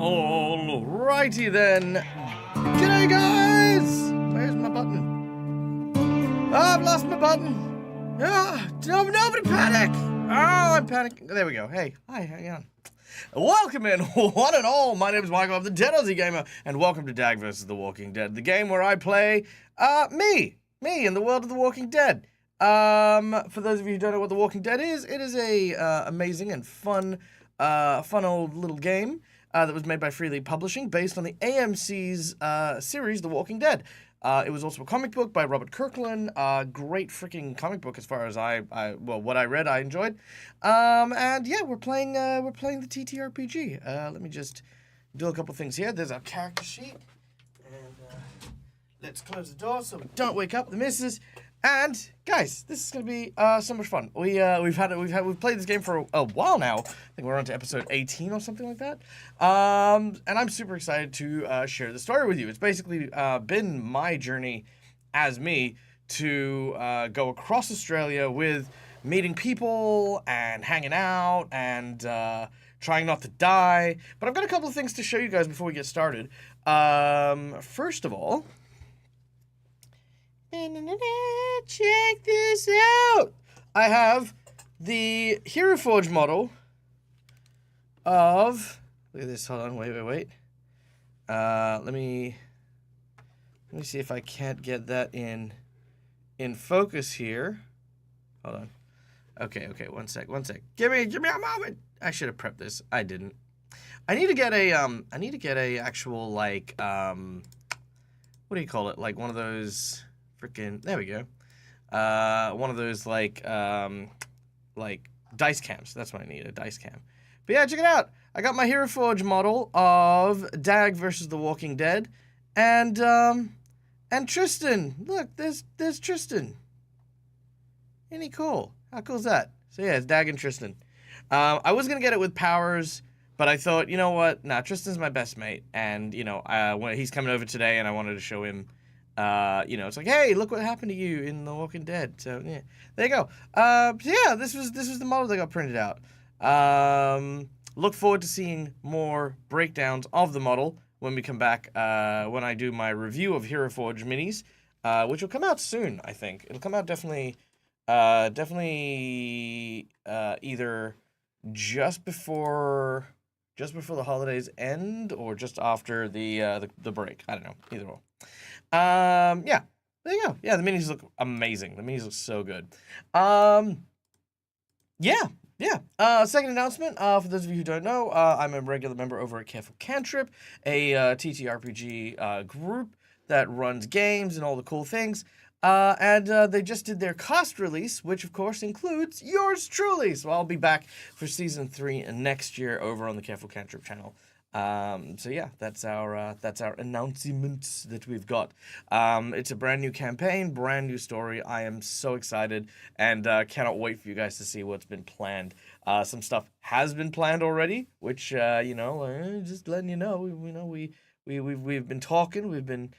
Alrighty then. G'day guys! Where's my button? Oh, I've lost my button. Nobody panic! Oh, I'm panicking. There we go. Hey, hi, how you on? Welcome in, one and all. My name is Michael, I'm the Dead Aussie Gamer, and welcome to DAG vs. The Walking Dead, the game where I play, me in the world of The Walking Dead. For those of you who don't know what The Walking Dead is, it is a amazing and fun old little game that was made by Freely Publishing, based on the AMC's series The Walking Dead. It was also a comic book by Robert Kirkland. Great freaking comic book as far as well, what I read, I enjoyed. And yeah, we're playing the TTRPG. Let me just do a couple things here. There's our character sheet, and let's close the door so we don't wake up the missus. And guys, this is gonna be so much fun. We've played this game for a while now. I think we're on to episode 18 or something like that. And I'm super excited to share the story with you. It's basically been my journey as me to go across Australia with meeting people and hanging out and trying not to die. But I've got a couple of things to show you guys before we get started. First of all, check this out. I have the Hero Forge model of, look at this, hold on, wait. Let me see if I can't get that in focus here. Hold on. Okay, one sec. Give me a moment. I should have prepped this. I didn't. I need to get a actual, like, what do you call it? Like one of those freaking, there we go. One of those like dice cams. That's what I need, a dice cam. But yeah, check it out. I got my Hero Forge model of DAG versus The Walking Dead, and Tristan. Look, there's Tristan. Ain't he cool? How cool is that? So yeah, it's DAG and Tristan. I was gonna get it with powers, but I thought, you know what? Nah, Tristan's my best mate, and you know, when he's coming over today, and I wanted to show him. You know, it's like, hey, look what happened to you in The Walking Dead. So yeah, there you go. Yeah, this was the model that got printed out. Look forward to seeing more breakdowns of the model when we come back. When I do my review of Hero Forge minis, which will come out soon. I think it'll come out definitely either just before the holidays end or just after the break. I don't know, either or. Yeah, there you go. Yeah, the minis look amazing. The minis look so good. Yeah. Second announcement, for those of you who don't know, I'm a regular member over at Careful Cantrip, a TTRPG group that runs games and all the cool things. And they just did their cast release, which of course includes yours truly. So I'll be back for season 3 next year over on the Careful Cantrip channel. So yeah, that's our announcements that we've got. It's a brand new campaign, brand new story. I am so excited and cannot wait for you guys to see what's been planned. Some stuff has been planned already, which you know, just letting you know. We've been talking, we've been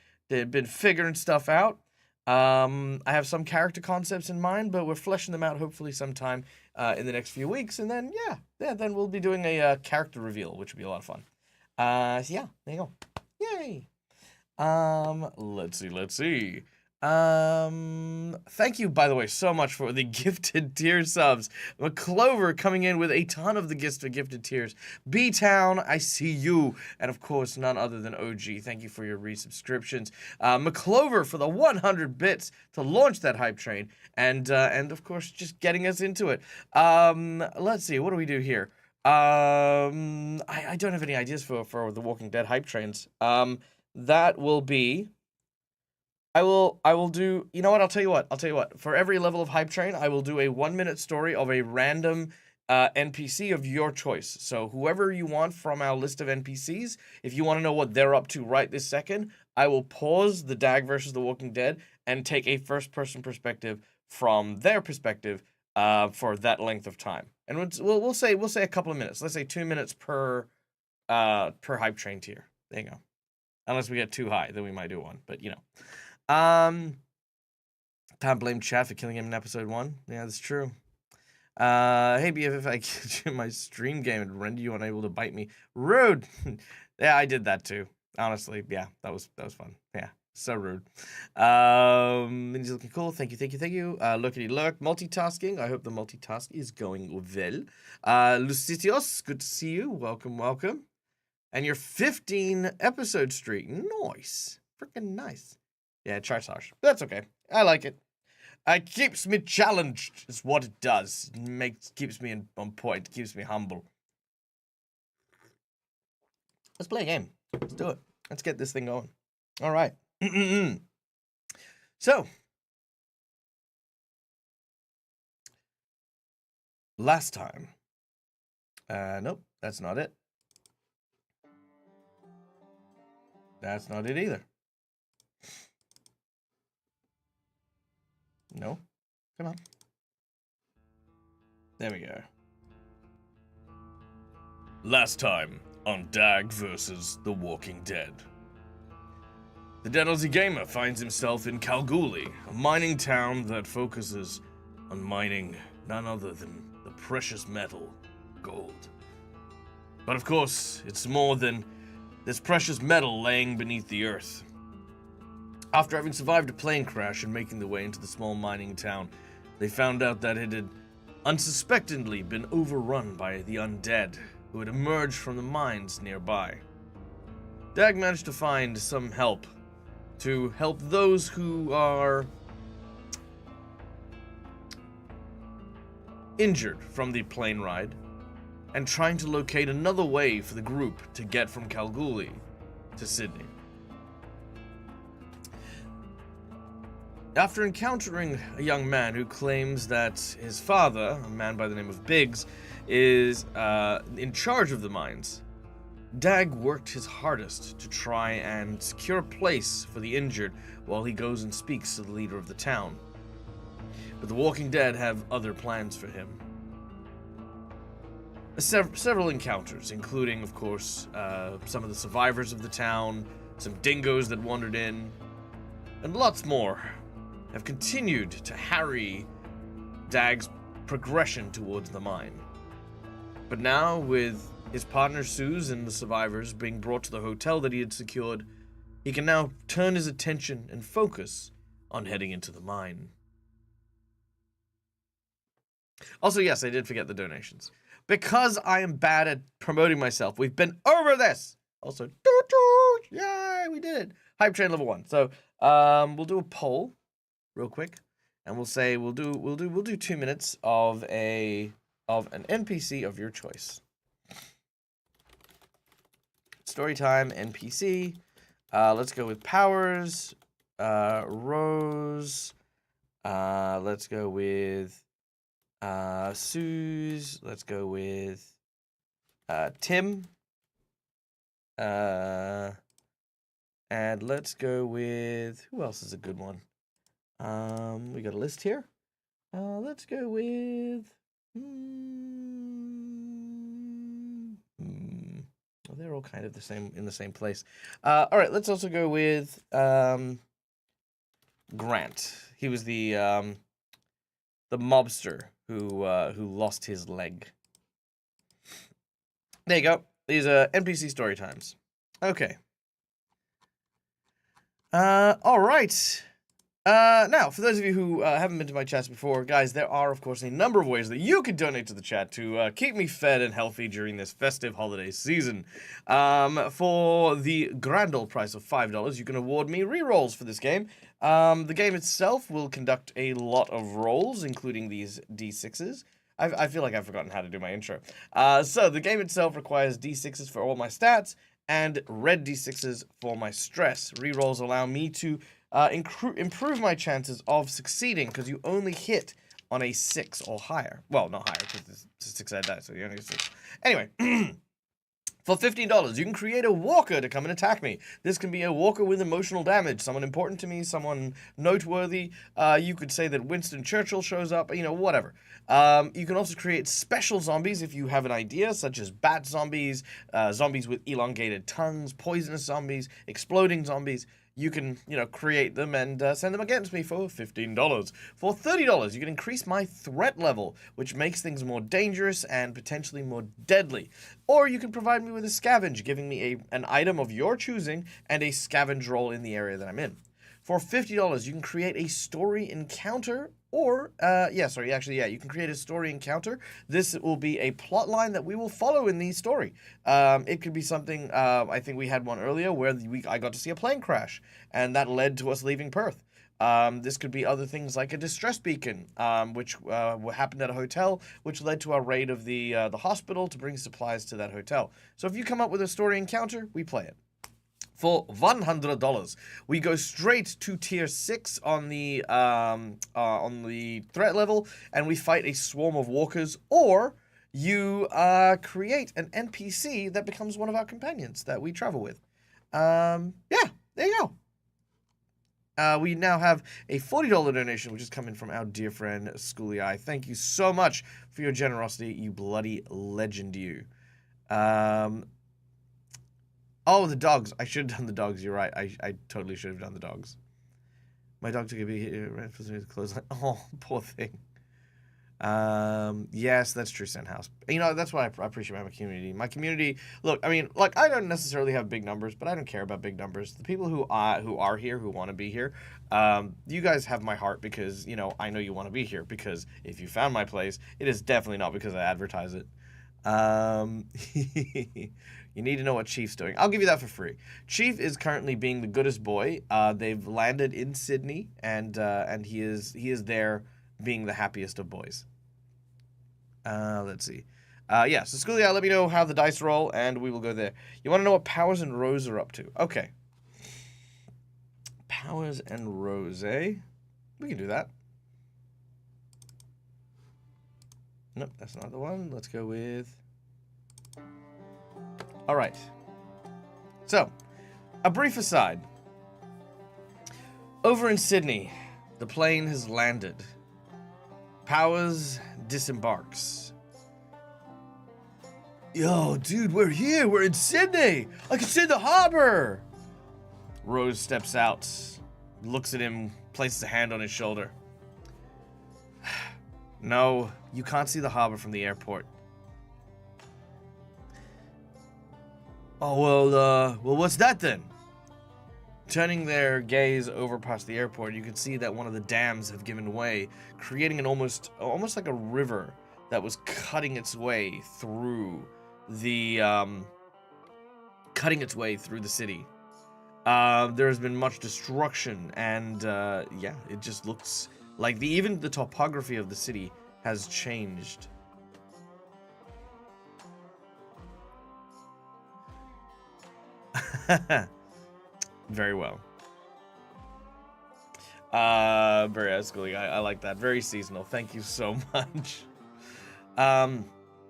figuring stuff out. I have some character concepts in mind, but we're fleshing them out hopefully sometime in the next few weeks, and then then we'll be doing a character reveal, which will be a lot of fun. So yeah, there you go. Yay. Let's see. Thank you, by the way, so much for the gifted tier subs. McClover coming in with a ton of the gifted tiers. B-Town, I see you. And of course, none other than OG. Thank you for your resubscriptions. McClover for the 100 bits to launch that hype train. And of course, just getting us into it. Let's see, what do we do here? I don't have any ideas for the Walking Dead hype trains. That will be... I will do, you know what, I'll tell you what, for every level of hype train, I will do a 1-minute story of a random NPC of your choice. So whoever you want from our list of NPCs, if you want to know what they're up to right this second, I will pause the DAG versus The Walking Dead and take a first-person perspective from their perspective for that length of time. And we'll say a couple of minutes. Let's say 2 minutes per hype train tier. There you go. Unless we get too high, then we might do one, but you know. Can't blame chat for killing him in episode 1. Yeah, that's true. Hey BF, if I get you my stream game and render you unable to bite me. Rude. Yeah, I did that too. Honestly, yeah, that was fun. Yeah, so rude. He's looking cool. Thank you. Lookity look. Multitasking. I hope the multitask is going well. Lucitios, good to see you. Welcome. And your 15 episode streak. Nice. Freaking nice. Yeah, it charts harsh. But that's okay. I like it. It keeps me challenged, is what it does. Keeps me on point, keeps me humble. Let's play a game. Let's do it. Let's get this thing going. All right. So, last time. Nope, that's not it. That's not it either. No. Come on. There we go. Last time on DAG versus The Walking Dead. The Dead Aussie Gamer finds himself in Kalgoorlie, a mining town that focuses on mining none other than the precious metal, gold. But of course, it's more than this precious metal laying beneath the earth. After having survived a plane crash and making their way into the small mining town, they found out that it had unsuspectingly been overrun by the undead who had emerged from the mines nearby. DAG managed to find some help to help those who are injured from the plane ride and trying to locate another way for the group to get from Kalgoorlie to Sydney. After encountering a young man who claims that his father, a man by the name of Biggs, is in charge of the mines, DAG worked his hardest to try and secure a place for the injured while he goes and speaks to the leader of the town. But the Walking Dead have other plans for him. Several encounters, including, of course, some of the survivors of the town, some dingoes that wandered in, and lots more, have continued to harry DAG's progression towards the mine. But now, with his partner Suze and the survivors being brought to the hotel that he had secured, he can now turn his attention and focus on heading into the mine. Also, yes, I did forget the donations. Because I am bad at promoting myself, we've been over this! Also, yay, we did it! Hype train level 1. So, we'll do a poll real quick, and we'll say we'll do 2 minutes of an NPC of your choice. Storytime NPC. Let's go with Powers. Rose. Let's go with Suze. Let's go with Tim. And let's go with, who else is a good one? We got a list here. Let's go with well, they're all kind of the same, in the same place. All right, let's also go with Grant. He was the mobster who lost his leg. There you go. These are NPC story times. Okay. All right. Now, for those of you who haven't been to my chats before, guys, there are, of course, a number of ways that you can donate to the chat to keep me fed and healthy during this festive holiday season. For the grand old price of $5, you can award me rerolls for this game. The game itself will conduct a lot of rolls, including these D6s. I feel like I've forgotten how to do my intro. So the game itself requires D6s for all my stats and red D6s for my stress. Rerolls allow me to improve my chances of succeeding, because you only hit on a 6 or higher. Well, not higher, because it's a 6-sided die, so you only get 6. Anyway, for $15, you can create a walker to come and attack me. This can be a walker with emotional damage, someone important to me, someone noteworthy. You could say that Winston Churchill shows up, you know, whatever. You can also create special zombies if you have an idea, such as bat zombies, zombies with elongated tongues, poisonous zombies, exploding zombies. You can, you know, create them and send them against me for $15. For $30, you can increase my threat level, which makes things more dangerous and potentially more deadly. Or you can provide me with a scavenge, giving me an item of your choosing and a scavenge roll in the area that I'm in. For $50, you can create a story encounter, or, you can create a story encounter. This will be a plot line that we will follow in the story. It could be something, I think we had one earlier where I got to see a plane crash, and that led to us leaving Perth. This could be other things like a distress beacon, which happened at a hotel, which led to our raid of the hospital to bring supplies to that hotel. So if you come up with a story encounter, we play it. For $100, we go straight to tier 6 on the threat level, and we fight a swarm of walkers, or you create an NPC that becomes one of our companions that we travel with. Yeah, there you go. We now have a $40 donation, which is coming from our dear friend Schooly Eye. Thank you so much for your generosity, you bloody legend, you. Oh, the dogs. I should have done the dogs. You're right. I totally should have done the dogs. My dog took a big hit. Ran for the clothesline. Oh, poor thing. Yes, that's true, Sandhouse. You know, that's why I appreciate my community. My community, look, I mean, like, I don't necessarily have big numbers, but I don't care about big numbers. The people who are here, who want to be here, you guys have my heart because, you know, I know you want to be here, because if you found my place, it is definitely not because I advertise it. You need to know what Chief's doing. I'll give you that for free. Chief is currently being the goodest boy. They've landed in Sydney, and he is there being the happiest of boys. Let's see. Yeah, so Schooly, let me know how the dice roll, and we will go there. You want to know what Powers and Rose are up to? Okay. Powers and Rose, eh? We can do that. Nope, that's not the one. Let's go with... Alright. So, a brief aside. Over in Sydney, the plane has landed. Powers disembarks. Yo, dude, we're here. We're in Sydney. I can see the harbor. Rose steps out, looks at him, places a hand on his shoulder. No, you can't see the harbor from the airport. Oh, well, what's that then? Turning their gaze over past the airport, you can see that one of the dams have given way, creating an almost like a river that was cutting its way through the city. There has been much destruction, and yeah, it just looks like even the topography of the city has changed. Very well. Very Schooly. I like that. Very seasonal. Thank you so much.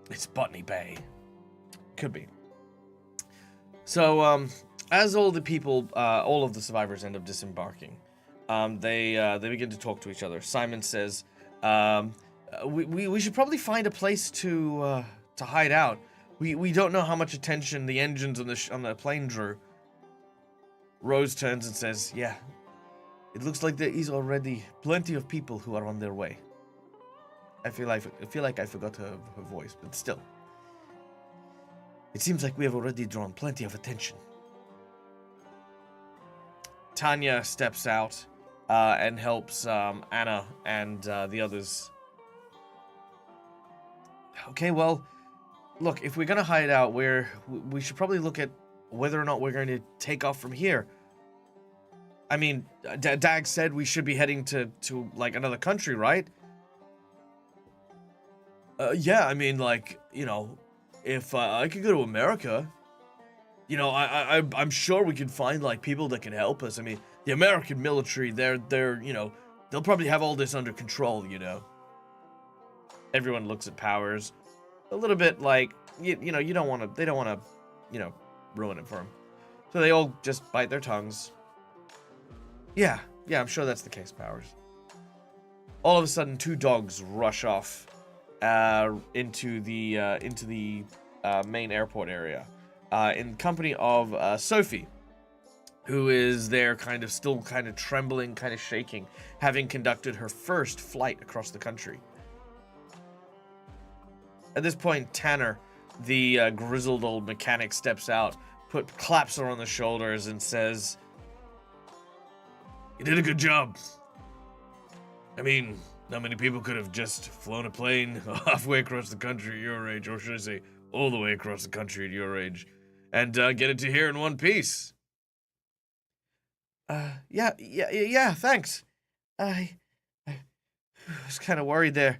It's Botany Bay. Could be. So, as all the people, all of the survivors end up disembarking, they begin to talk to each other. Simon says, we should probably find a place to hide out. We don't know how much attention the engines on the plane drew. Rose turns and says, yeah, it looks like there is already plenty of people who are on their way. I feel like I forgot her voice, but still. It seems like we have already drawn plenty of attention. Tanya steps out and helps Anna and the others. Okay, well, look, if we're going to hide out, we should probably look at whether or not we're going to take off from here. I mean, DAG said we should be heading to like another country, right? Yeah, I mean, like, you know, if I could go to America, you know, I'm sure we can find like people that can help us. I mean, the American military, they're you know, they'll probably have all this under control, you know. Everyone looks at Powers a little bit like, you know, they don't want to, you know, ruin it for him. So they all just bite their tongues. Yeah, I'm sure that's the case, Powers. All of a sudden, two dogs rush off into the main airport area in company of Sophie, who is there still trembling, kind of shaking, having conducted her first flight across the country. At this point, Tanner, the grizzled old mechanic, steps out, claps her on the shoulders, and says, "You did a good job. I mean, not many people could have just flown a plane halfway across the country at your age, or should I say, all the way across the country at your age, and get it to here in one piece." Yeah, thanks. I was kind of worried there.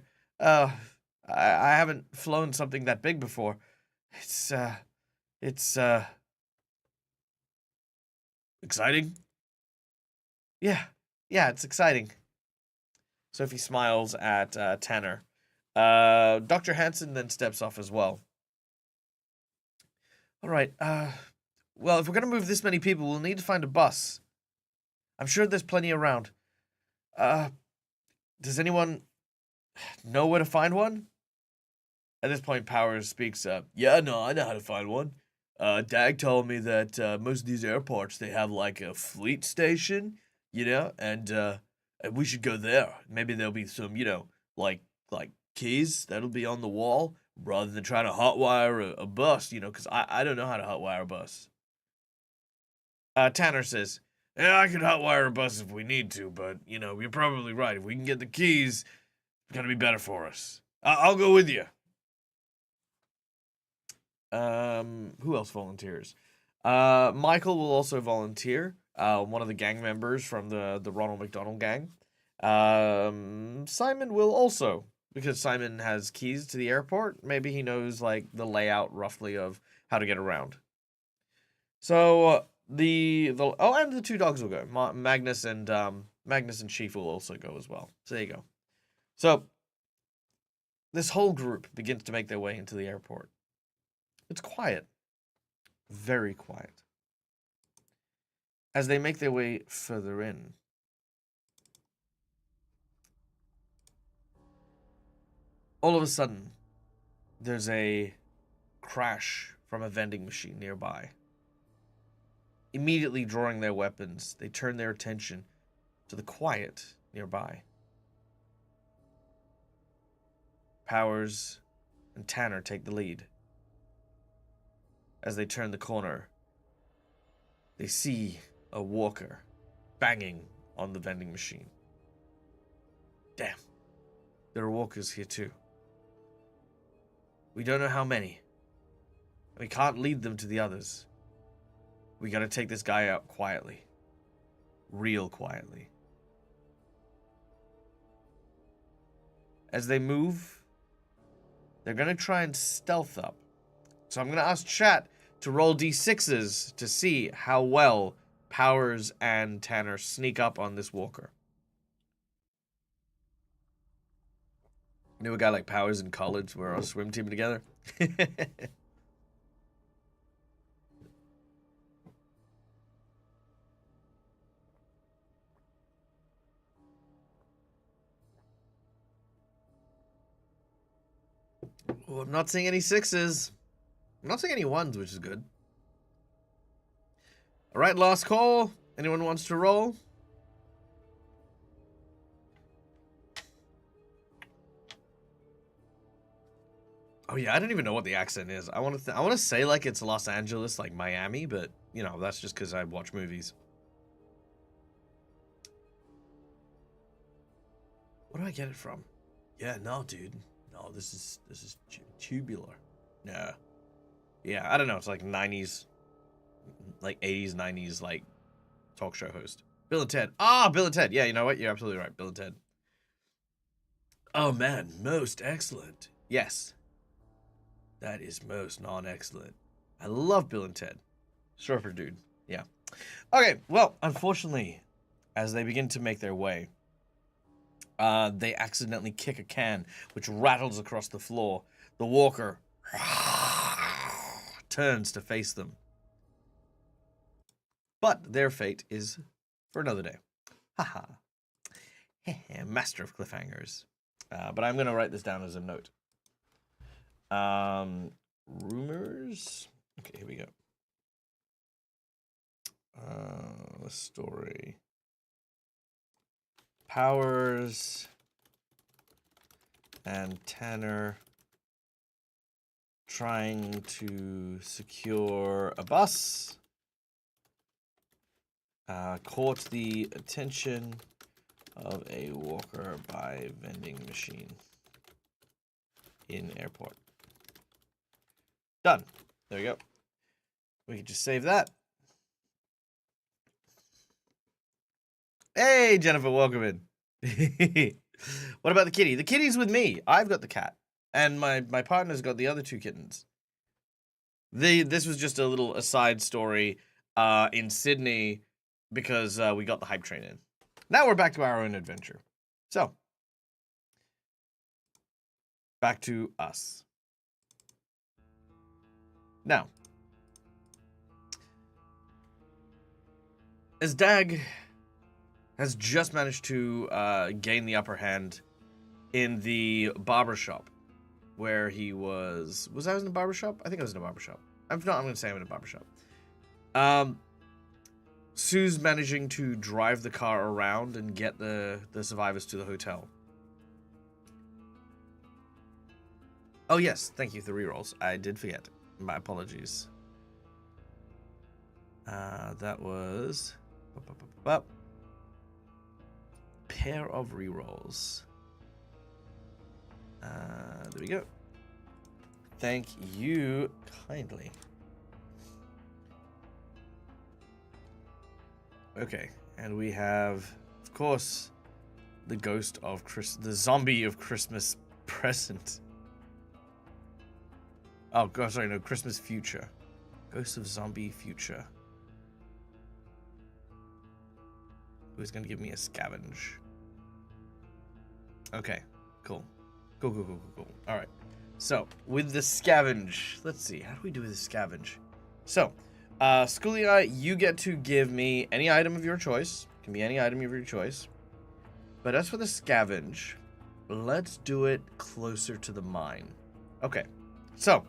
I haven't flown something that big before. It's Exciting? Yeah. Yeah, it's exciting. Sophie smiles at Tanner. Dr. Hansen then steps off as well. All right. Well, if we're going to move this many people, we'll need to find a bus. I'm sure there's plenty around. Does anyone know where to find one? At this point, Powers speaks up. Yeah, no, I know how to find one. DAG told me that most of these airports, they have like a fleet station, you know, and we should go there. Maybe there'll be some, you know, like keys that'll be on the wall rather than trying to hotwire a bus, you know, because I don't know how to hotwire a bus. Tanner says, yeah, I could hotwire a bus if we need to, but, you know, you're probably right. If we can get the keys, it's going to be better for us. I'll go with you. Who else volunteers? Michael will also volunteer. One of the gang members from the Ronald McDonald gang. Simon will also, because Simon has keys to the airport. Maybe he knows like the layout roughly of how to get around. So and the two dogs will go. Magnus and Chief will also go as well. So there you go. So this whole group begins to make their way into the airport. It's quiet. Very quiet. As they make their way further in, all of a sudden, there's a crash from a vending machine nearby. Immediately drawing their weapons, they turn their attention to the quiet nearby. Powers and Tanner take the lead. As they turn the corner, they see a walker banging on the vending machine. Damn, there are walkers here too. We don't know how many. We can't lead them to the others. We gotta take this guy out quietly. Real quietly. As they move, they're gonna try and stealth up. So I'm gonna ask chat to roll d6s to see how well Powers and Tanner sneak up on this walker. Knew a guy like Powers in college. We're on a swim team together. Well, I'm not seeing any sixes. I'm not seeing any ones, which is good. All right, last call. Anyone wants to roll? Oh yeah, I don't even know what the accent is. I want to say like it's Los Angeles, like Miami, but you know that's just because I watch movies. What do I get it from? Yeah, no, dude. No, this is tubular. No. Yeah, I don't know. It's like 90s, like 80s, 90s, like talk show host. Bill and Ted. Ah, Bill and Ted. Yeah, you know what? You're absolutely right. Bill and Ted. Oh man, most excellent. Yes. That is most non-excellent. I love Bill and Ted. Surfer dude. Yeah. Okay, well, unfortunately, as they begin to make their way, they accidentally kick a can, which rattles across the floor. The walker turns to face them. But their fate is for another day. Haha. Master of cliffhangers. But I'm going to write this down as a note. Rumors. Okay, here we go. The story. Powers and Tanner trying to secure a bus. Caught the attention of a walker by vending machine in airport. Done. There we go. We can just save that. Hey, Jennifer, welcome in. What about the kitty? The kitty's with me. I've got the cat. And my partner's got the other two kittens. This was just a little aside story. In Sydney, because we got the hype train in. Now we're back to our own adventure. So, back to us. Now, as DAG has just managed to gain the upper hand in the barbershop, where he was I in a barbershop? I think I was in a barbershop. If not, I'm going to say I'm in a barbershop. Sue's managing to drive the car around and get the survivors to the hotel. Oh yes, thank you for the rerolls. I did forget. My apologies. That was... pair of rerolls. There we go. Thank you kindly. Okay, and we have, of course, the ghost of the zombie of Christmas present. Oh, God, sorry, no, Christmas future. Ghost of zombie future. Who's gonna give me a scavenge? Okay, cool. Cool. All right. So, with the scavenge, let's see. How do we do with the scavenge? So, Schoolie, you get to give me any item of your choice. It can be any item of your choice. But as for the scavenge, let's do it closer to the mine. Okay. So,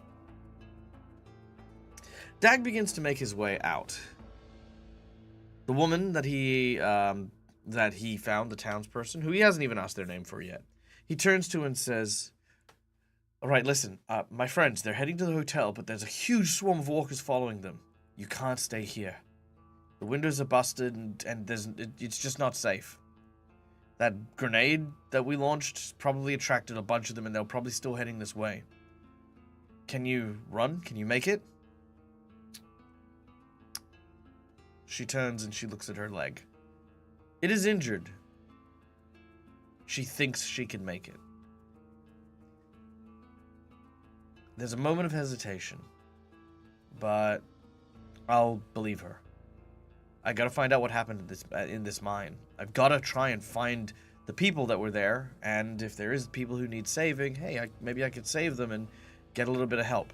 DAG begins to make his way out. The woman that he found, the townsperson, who he hasn't even asked their name for yet, he turns to and says, "All right, listen, my friends, they're heading to the hotel, but there's a huge swarm of walkers following them. You can't stay here. The windows are busted, and it's just not safe. That grenade that we launched probably attracted a bunch of them, and they're probably still heading this way. Can you run? Can you make it?" She turns and she looks at her leg. It is injured. She thinks she can make it. There's a moment of hesitation, but I'll believe her. I gotta find out what happened in this mine. I've gotta try and find the people that were there, and if there is people who need saving, hey, maybe I could save them and get a little bit of help.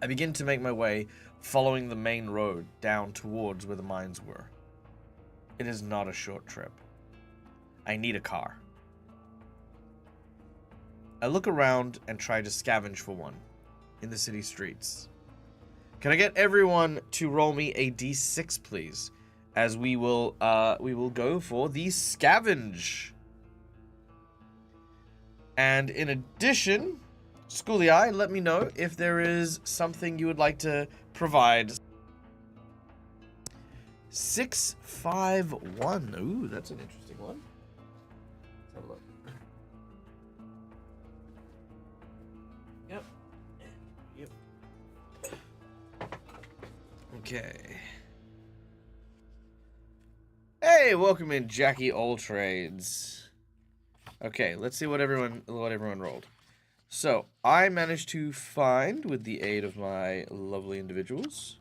I begin to make my way, following the main road down towards where the mines were. It is not a short trip. I need a car. I look around and try to scavenge for one in the city streets. Can I get everyone to roll me a d6, please? As we will go for the scavenge. And in addition, Schoolie, let me know if there is something you would like to provide. 651. Ooh, that's an interesting one. Let's have a look. Yep. Okay. Hey, welcome in, Jackie Alltrades. Okay, let's see what everyone rolled. So, I managed to find, with the aid of my lovely individuals,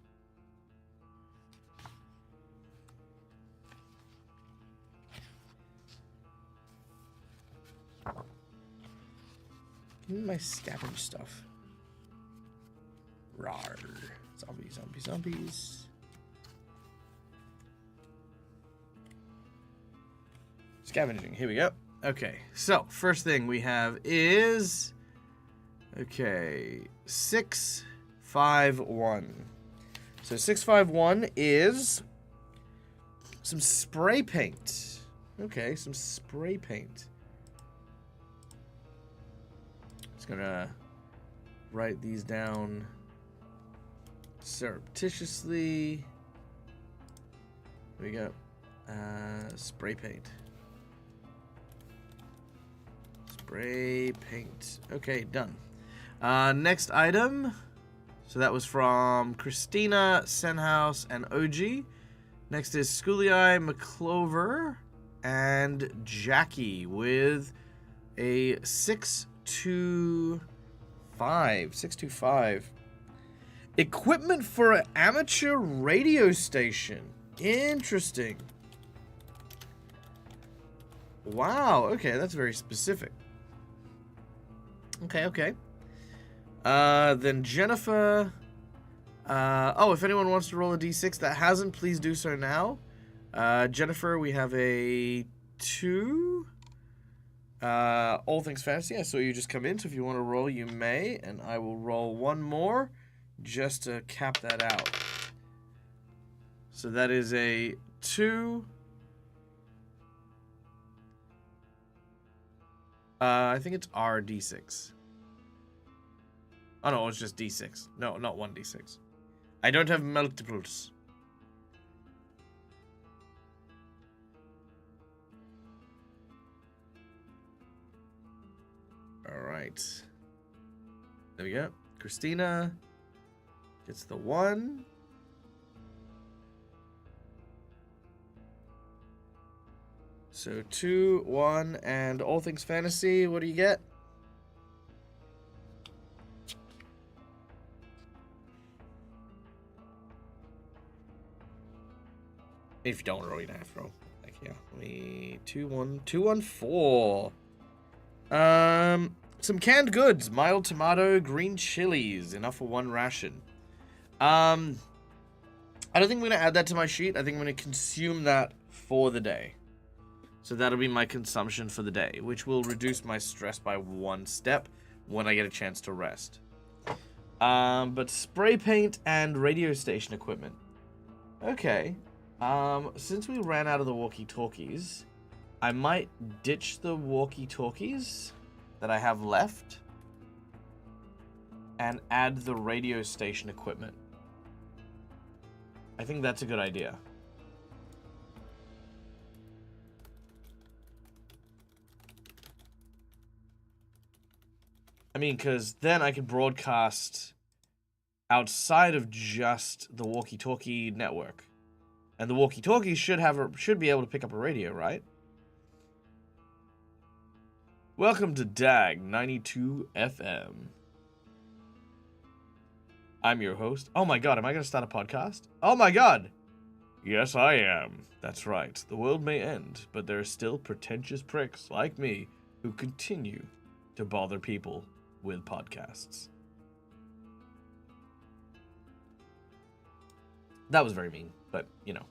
give me my scavenge stuff. Rawr. Zombies. Scavenging, here we go. Okay, so, first thing we have is... Okay, 651. So 651 is some spray paint. Okay, some spray paint. Just gonna write these down surreptitiously. There we go. Spray paint. Spray paint. Okay, done. Next item. So that was from Christina, Senhouse, and OG. Next is Schoolie, McClover, and Jackie with a 625. 625. Equipment for an amateur radio station. Interesting. Wow, okay, that's very specific. Okay. Then Jennifer. Oh, if anyone wants to roll a d6 that hasn't, please do so now. Jennifer, we have a 2. All things fantasy. I saw you just come in, so if you want to roll, you may, and I will roll one more just to cap that out. So that is a 2. I think it's RD6. Oh no, it's just D6. No, not 1D6. I don't have multiples. Alright. There we go. Christina gets the 1. So 2, 1, and all things fantasy, what do you get? If you don't roll, you don't have to roll. Like, yeah. 2, 1, 2, 1, 4. Some canned goods. Mild tomato, green chilies. Enough for 1 ration. I don't think I'm going to add that to my sheet. I think I'm going to consume that for the day. So that'll be my consumption for the day, which will reduce my stress by 1 step when I get a chance to rest. But spray paint and radio station equipment. Okay. Since we ran out of the walkie-talkies, I might ditch the walkie-talkies that I have left and add the radio station equipment. I think that's a good idea. I mean, because then I could broadcast outside of just the walkie-talkie network. And the walkie-talkie should be able to pick up a radio, right? Welcome to DAG 92 FM. I'm your host. Oh my god, am I going to start a podcast? Oh my god! Yes, I am. That's right. The world may end, but there are still pretentious pricks like me who continue to bother people with podcasts. That was very mean, but, you know.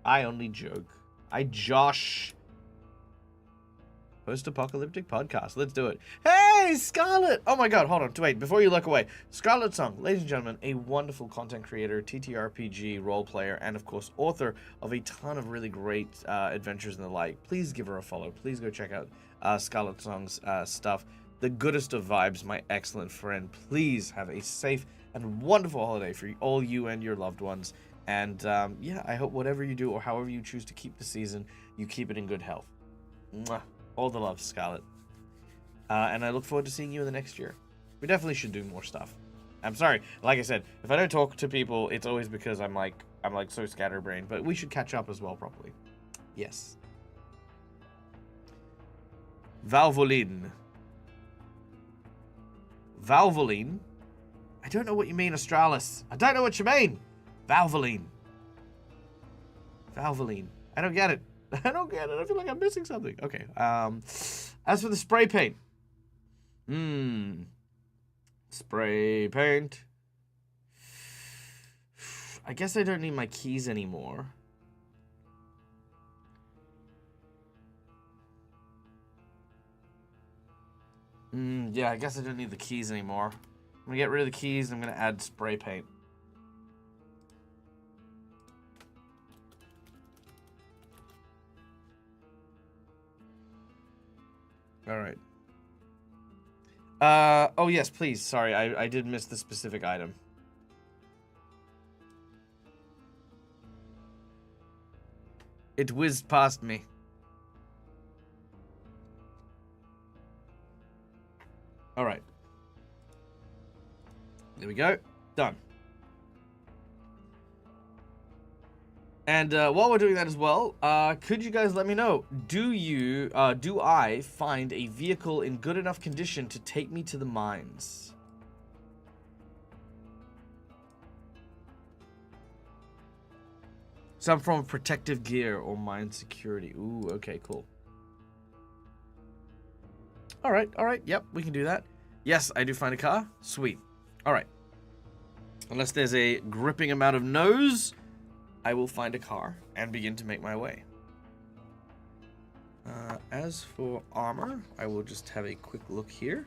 I only joke. I josh. Post-apocalyptic podcast. Let's do it. Hey, Scarlett! Oh my god, hold on. Wait, before you look away. Scarlett Song, ladies and gentlemen, a wonderful content creator, TTRPG role player, and of course, author of a ton of really great adventures and the like. Please give her a follow. Please go check out Scarlett Song's stuff. The goodest of vibes, my excellent friend. Please have a safe and wonderful holiday for all you and your loved ones. And yeah, I hope whatever you do or however you choose to keep the season, you keep it in good health. Mwah. All the love, Scarlett. And I look forward to seeing you in the next year. We definitely should do more stuff. I'm sorry, like I said, if I don't talk to people, it's always because I'm like so scatterbrained. But we should catch up as well properly. Yes. Valvoline. Valvoline? I don't know what you mean, Australis. I don't know what you mean. Valvoline. Valvoline. I don't get it. I don't get it. I feel like I'm missing something. Okay. As for the spray paint. Spray paint. I guess I don't need my keys anymore. Yeah, I guess I don't need the keys anymore. I'm gonna get rid of the keys and I'm gonna add spray paint. All right. Oh yes, please. Sorry, I did miss the specific item. It whizzed past me. All right. There we go. Done. And while we're doing that as well, could you guys let me know, do I find a vehicle in good enough condition to take me to the mines? Some form of protective gear or mine security. Ooh, okay, cool. Alright, yep, we can do that. Yes, I do find a car. Sweet. Alright. Unless there's a gripping amount of no's, I will find a car and begin to make my way. As for armor, I will just have a quick look here.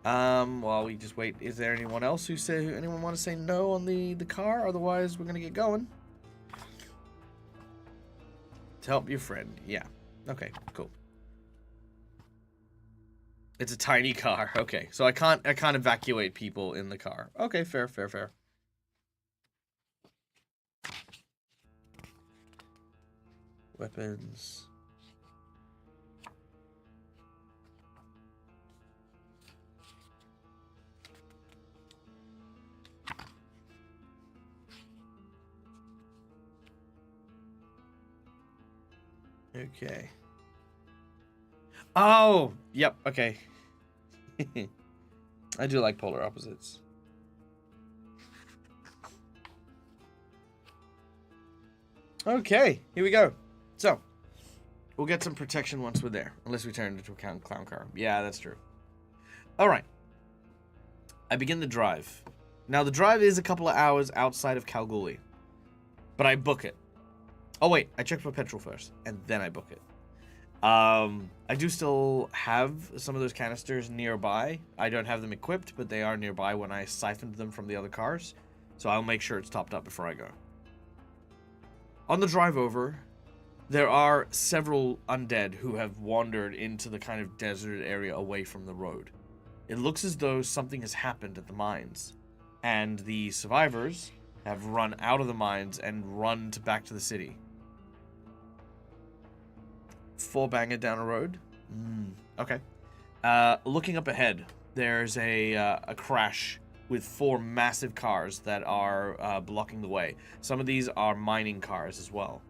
While we just wait, is there anyone else anyone want to say no on the car? Otherwise, we're gonna get going. To help your friend, yeah. Okay, cool. It's a tiny car. Okay, so I can't evacuate people in the car. Okay, fair. Weapons. Okay. Oh, yep, okay. I do like polar opposites. Okay, here we go. So, we'll get some protection once we're there. Unless we turn into a clown car. Yeah, that's true. Alright. I begin the drive. Now, the drive is a couple of hours outside of Kalgoorlie. But I book it. Oh, wait. I check for petrol first. And then I book it. I do still have some of those canisters nearby. I don't have them equipped, but they are nearby when I siphoned them from the other cars. So I'll make sure it's topped up before I go. On the drive over, there are several undead who have wandered into the kind of desert area away from the road. It looks as though something has happened at the mines, and the survivors have run out of the mines and run back to the city. 4-banger down a road. Okay. Looking up ahead, there's a crash with 4 massive cars that are blocking the way. Some of these are mining cars as well.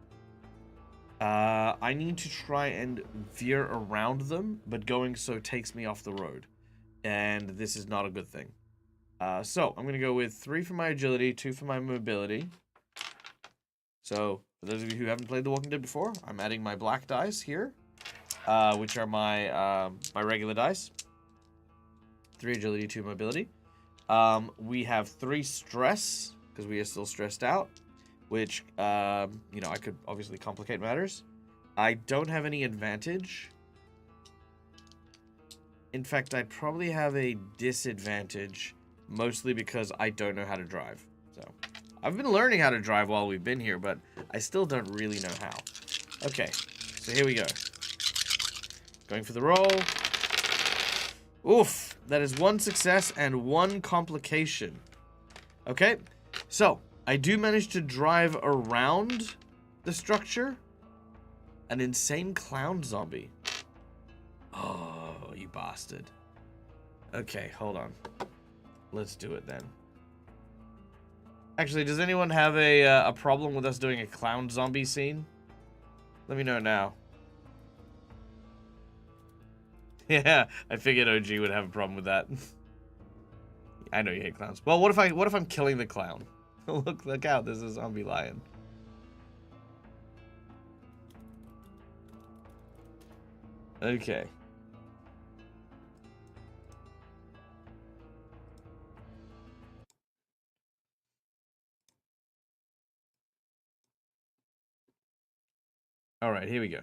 I need to try and veer around them, but going so takes me off the road. And this is not a good thing. So, I'm going to go with 3 for my agility, 2 for my mobility. So, for those of you who haven't played The Walking Dead before, I'm adding my black dice here, which are my my regular dice. 3 agility, 2 mobility. We have 3 stress, because we are still stressed out, which, you know, I could obviously complicate matters. I don't have any advantage. In fact, I'd probably have a disadvantage, mostly because I don't know how to drive. So, I've been learning how to drive while we've been here, but I still don't really know how. Okay, so here we go. Going for the roll. Oof, that is 1 success and 1 complication. Okay, so I do manage to drive around the structure. An insane clown zombie. Oh, you bastard. Okay, hold on. Let's do it then. Actually, does anyone have a problem with us doing a clown zombie scene? Let me know now. Yeah, I figured OG would have a problem with that. I know you hate clowns. Well, what if I'm killing the clown? Look out, there's a zombie lion. Okay. All right, here we go.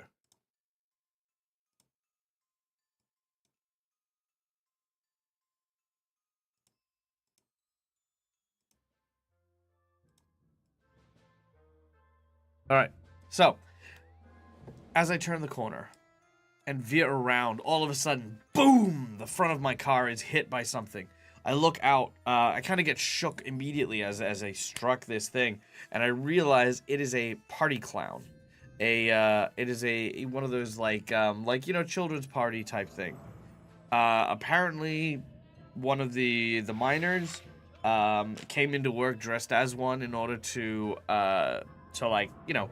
All right, so as I turn the corner and veer around, all of a sudden, boom, the front of my car is hit by something. I look out, I kind of get shook immediately as I struck this thing, and I realize it is a party clown. It is one of those like you know, children's party type thing. Apparently one of the miners came into work dressed as one in order to like, you know,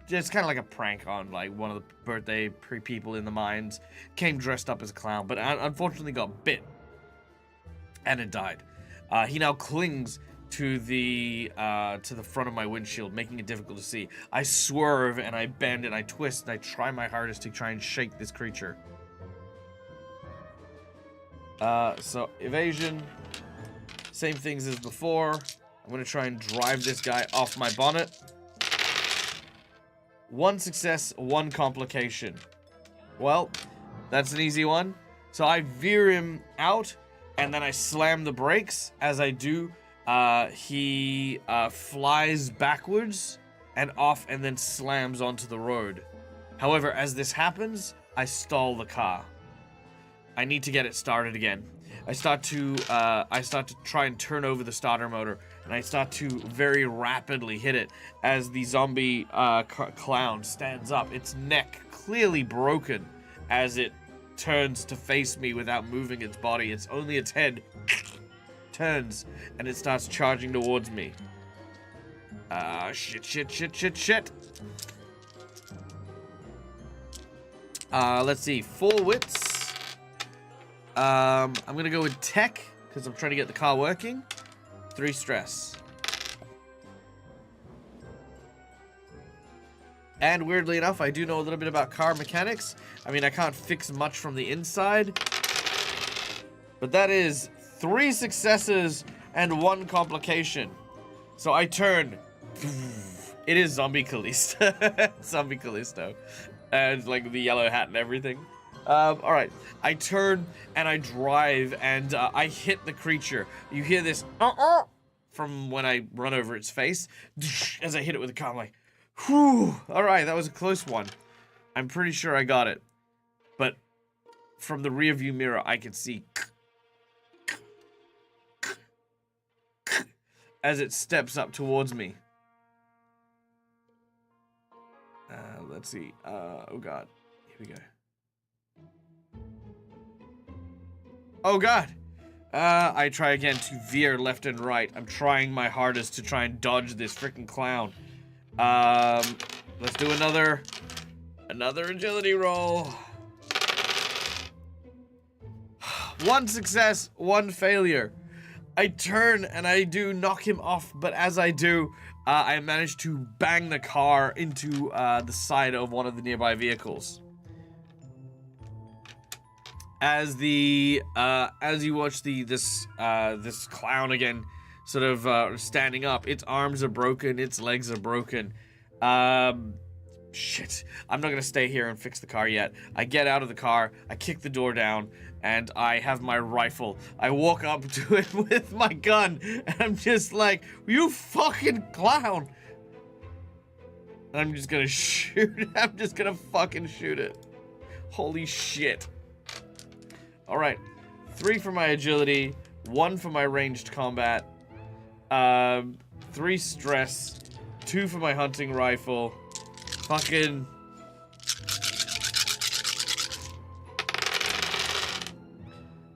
just kind of like a prank on like one of the birthday people in the mines. Came dressed up as a clown, but unfortunately got bit and it died. He now clings to the front of my windshield, making it difficult to see. I swerve and I bend and I twist and I try my hardest to try and shake this creature. So evasion, same things as before. I'm gonna try and drive this guy off my bonnet. 1 success, 1 complication. Well, that's an easy one. So I veer him out, and then I slam the brakes. As I do, he flies backwards and off and then slams onto the road. However, as this happens, I stall the car. I need to get it started again. I start to try and turn over the starter motor, and I start to very rapidly hit it as the zombie clown stands up, its neck clearly broken as it turns to face me without moving its body. It's only its head turns, and it starts charging towards me. Shit. Let's see, 4 wits. I'm gonna go with tech, because I'm trying to get the car working. 3 stress. And weirdly enough, I do know a little bit about car mechanics. I mean, I can't fix much from the inside. But that is 3 successes and 1 complication. So I turn. It is Zombie Callisto. Zombie Callisto. And like the yellow hat and everything. Alright. I turn and I drive and I hit the creature. You hear this from when I run over its face. As I hit it with the car, I'm like, whew. Alright, that was a close one. I'm pretty sure I got it. But from the rear view mirror, I can see as it steps up towards me. Let's see. Oh god. Here we go. Oh god! I try again to veer left and right. I'm trying my hardest to try and dodge this freaking clown. Let's do another agility roll. 1 success, 1 failure. I turn and I do knock him off, but as I do, I manage to bang the car into the side of one of the nearby vehicles. As you watch this clown again, sort of standing up, its arms are broken, its legs are broken. Shit, I'm not gonna stay here and fix the car yet. I get out of the car, I kick the door down, and I have my rifle. I walk up to it with my gun, and I'm just like, you fucking clown! And I'm just gonna shoot it. I'm just gonna fucking shoot it. Holy shit. Alright, 3 for my agility, 1 for my ranged combat, 3 stress, 2 for my hunting rifle, fucking...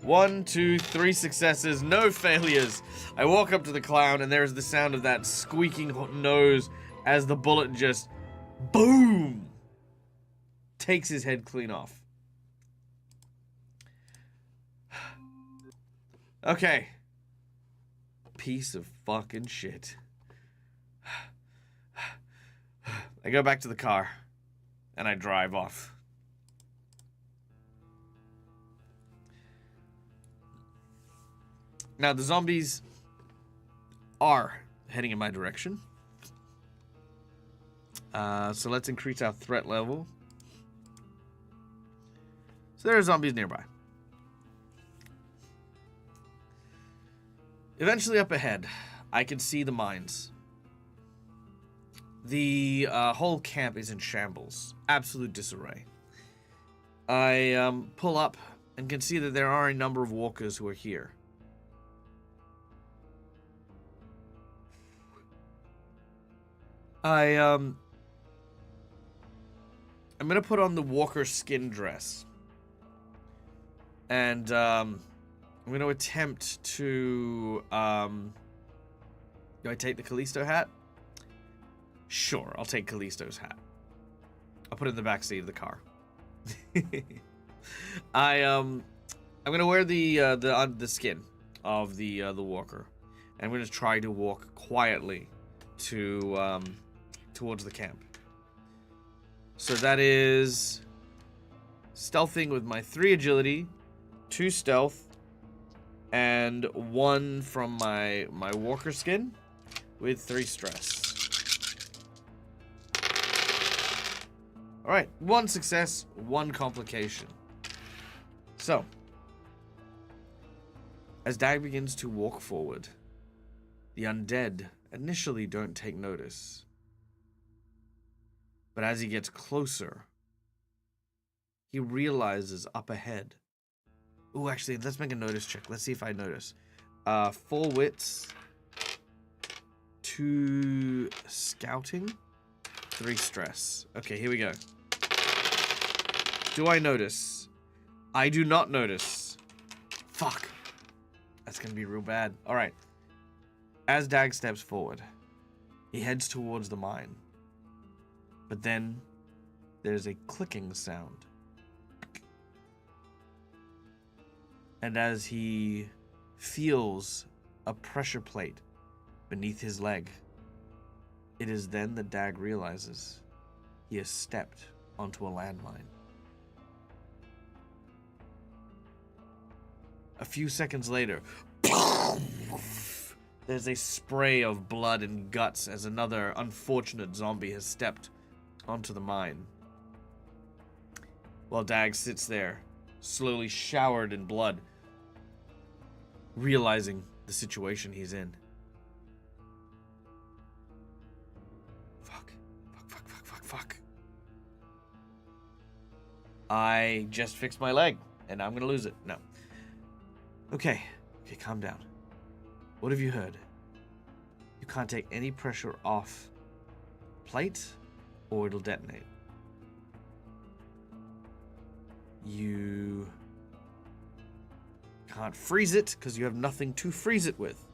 One, 2, 3 successes, no failures. I walk up to the clown and there's the sound of that squeaking nose as the bullet just, boom, takes his head clean off. Okay. Piece of fucking shit. I go back to the car and I drive off. Now the zombies are heading in my direction. So let's increase our threat level. So there are zombies nearby. Eventually up ahead, I can see the mines. The whole camp is in shambles. Absolute disarray. I pull up and can see that there are a number of walkers who are here. I'm gonna put on the walker skin dress. And I'm gonna attempt to do I take the Callisto hat? Sure, I'll take Callisto's hat. I'll put it in the back seat of the car. I'm gonna wear the skin of the walker. And I'm going to try to walk quietly to towards the camp. So that is stealthing with my 3 agility, 2 stealth, and 1 from my walker skin with 3 stress. Alright, 1 success, 1 complication. So, as Dag begins to walk forward, the undead initially don't take notice. But as he gets closer, he realizes up ahead. Ooh, actually, let's make a notice check. Let's see if I notice. 4 wits, 2 scouting, 3 stress. Okay, here we go. Do I notice? I do not notice. Fuck. That's gonna be real bad. Alright. As Dag steps forward, he heads towards the mine. But then, there's a clicking sound. And as he feels a pressure plate beneath his leg, it is then that Dag realizes he has stepped onto a landmine. A few seconds later, there's a spray of blood and guts as another unfortunate zombie has stepped onto the mine. While Dag sits there, slowly showered in blood, realizing the situation he's in. Fuck. I just fixed my leg, and I'm gonna lose it. No. Okay, calm down. What have you heard? You can't take any pressure off plate, or it'll detonate. You can't freeze it, because you have nothing to freeze it with.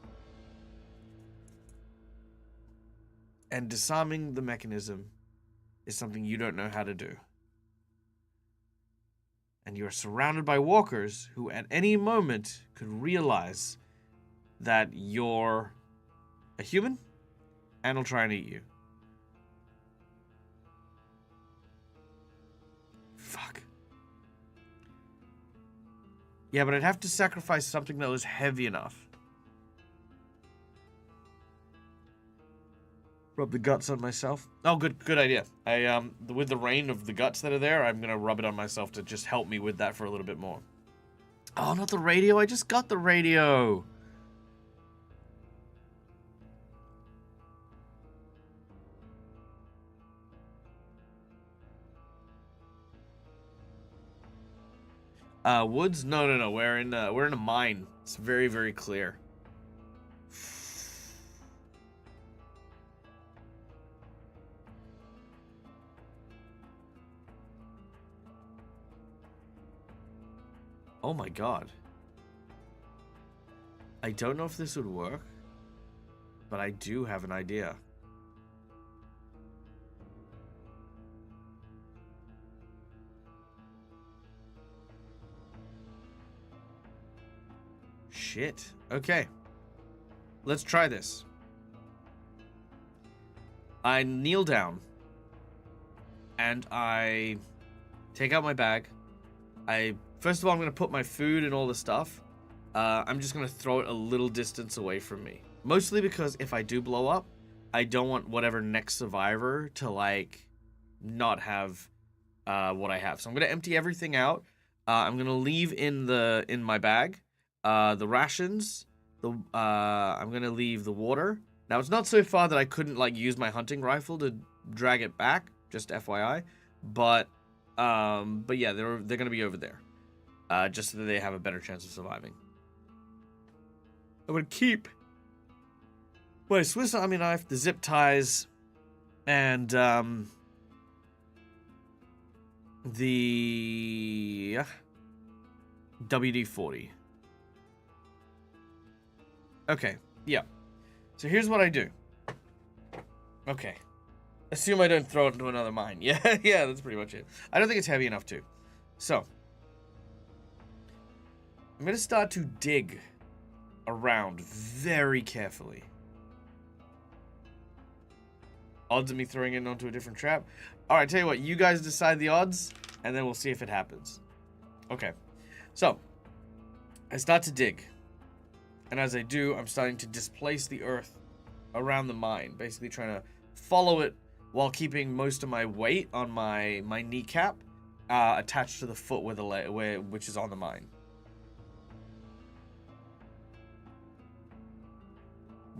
And disarming the mechanism is something you don't know how to do. And you are surrounded by walkers who at any moment could realize that you're a human and will try and eat you. Fuck. Yeah, but I'd have to sacrifice something that was heavy enough. Rub the guts on myself. Oh, good idea. With the rain of the guts that are there, I'm gonna rub it on myself to just help me with that for a little bit more. Oh, not the radio. I just got the radio. Woods? No. We're in a mine. It's very, very clear. Oh my god. I don't know if this would work, but I do have an idea. Shit. Okay. Let's try this. I kneel down and I take out my bag. First of all, I'm going to put my food and all the stuff. I'm just going to throw it a little distance away from me. Mostly because if I do blow up, I don't want whatever next survivor to, like, not have what I have. So I'm going to empty everything out. I'm going to leave in my bag the rations. I'm going to leave the water. Now, it's not so far that I couldn't, like, use my hunting rifle to drag it back. Just FYI. But yeah, they're going to be over there. Just so that they have a better chance of surviving. I would keep my Swiss Army knife, the zip ties, and the WD-40. Okay, yeah. So here's what I do. Okay. Assume I don't throw it into another mine. Yeah, that's pretty much it. I don't think it's heavy enough to. So I'm going to start to dig around very carefully. Odds of me throwing it onto a different trap. Alright, tell you what, you guys decide the odds, and then we'll see if it happens. Okay, so, I start to dig. And as I do, I'm starting to displace the earth around the mine. Basically trying to follow it while keeping most of my weight on my kneecap attached to the foot where which is on the mine.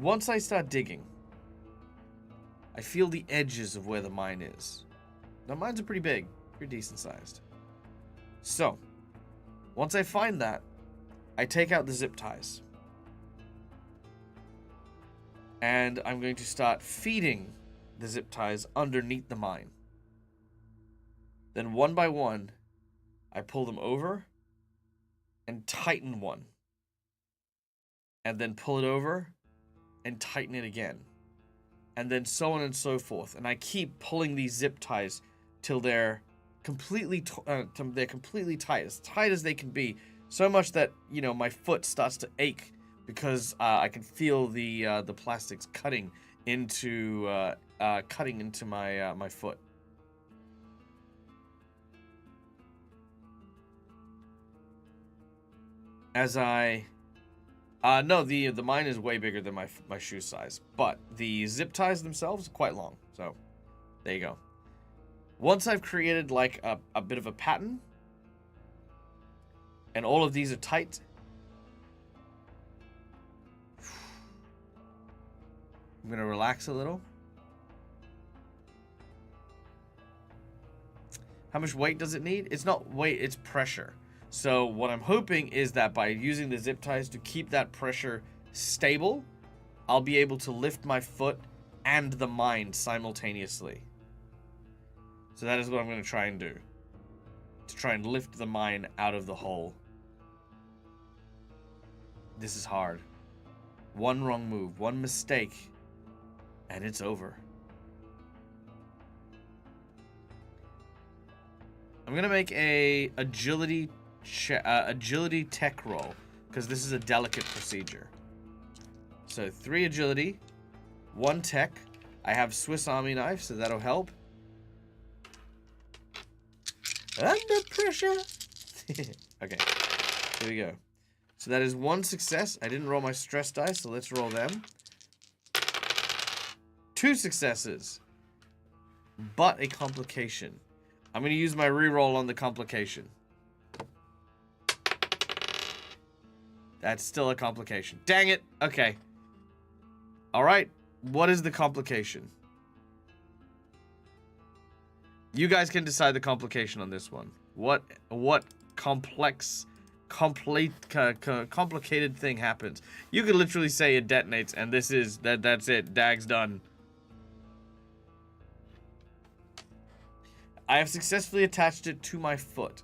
Once I start digging, I feel the edges of where the mine is. Now, mines are pretty big, pretty decent sized. So, once I find that, I take out the zip ties. And I'm going to start feeding the zip ties underneath the mine. Then one by one, I pull them over and tighten one. And then pull it over and tighten it again. And then so on and so forth. And I keep pulling these zip ties till they're completely tight as they can be. So much that, you know, my foot starts to ache because I can feel the plastics cutting into my foot. As I no, the mine is way bigger than my shoe size, but the zip ties themselves are quite long. So there you go. Once I've created like a bit of a pattern, and all of these are tight, I'm gonna relax a little. How much weight does it need? It's not weight, it's pressure. So what I'm hoping is that by using the zip ties to keep that pressure stable, I'll be able to lift my foot and the mine simultaneously. So that is what I'm going to try and do. To try and lift the mine out of the hole. This is hard. One wrong move, one mistake, and it's over. I'm going to make a agility tech roll, because this is a delicate procedure. So 3 agility, 1 tech. I have Swiss Army knife, so that'll help. Under pressure. Okay, here we go. So that is 1 success. I didn't roll my stress dice, so let's roll them. 2 successes, but a complication. I'm going to use my reroll on the complication. That's still a complication. Dang it. Okay. All right. What is the complication? You guys can decide the complication on this one. What complicated thing happens? You could literally say it detonates, and that's it. DAG's done. I have successfully attached it to my foot.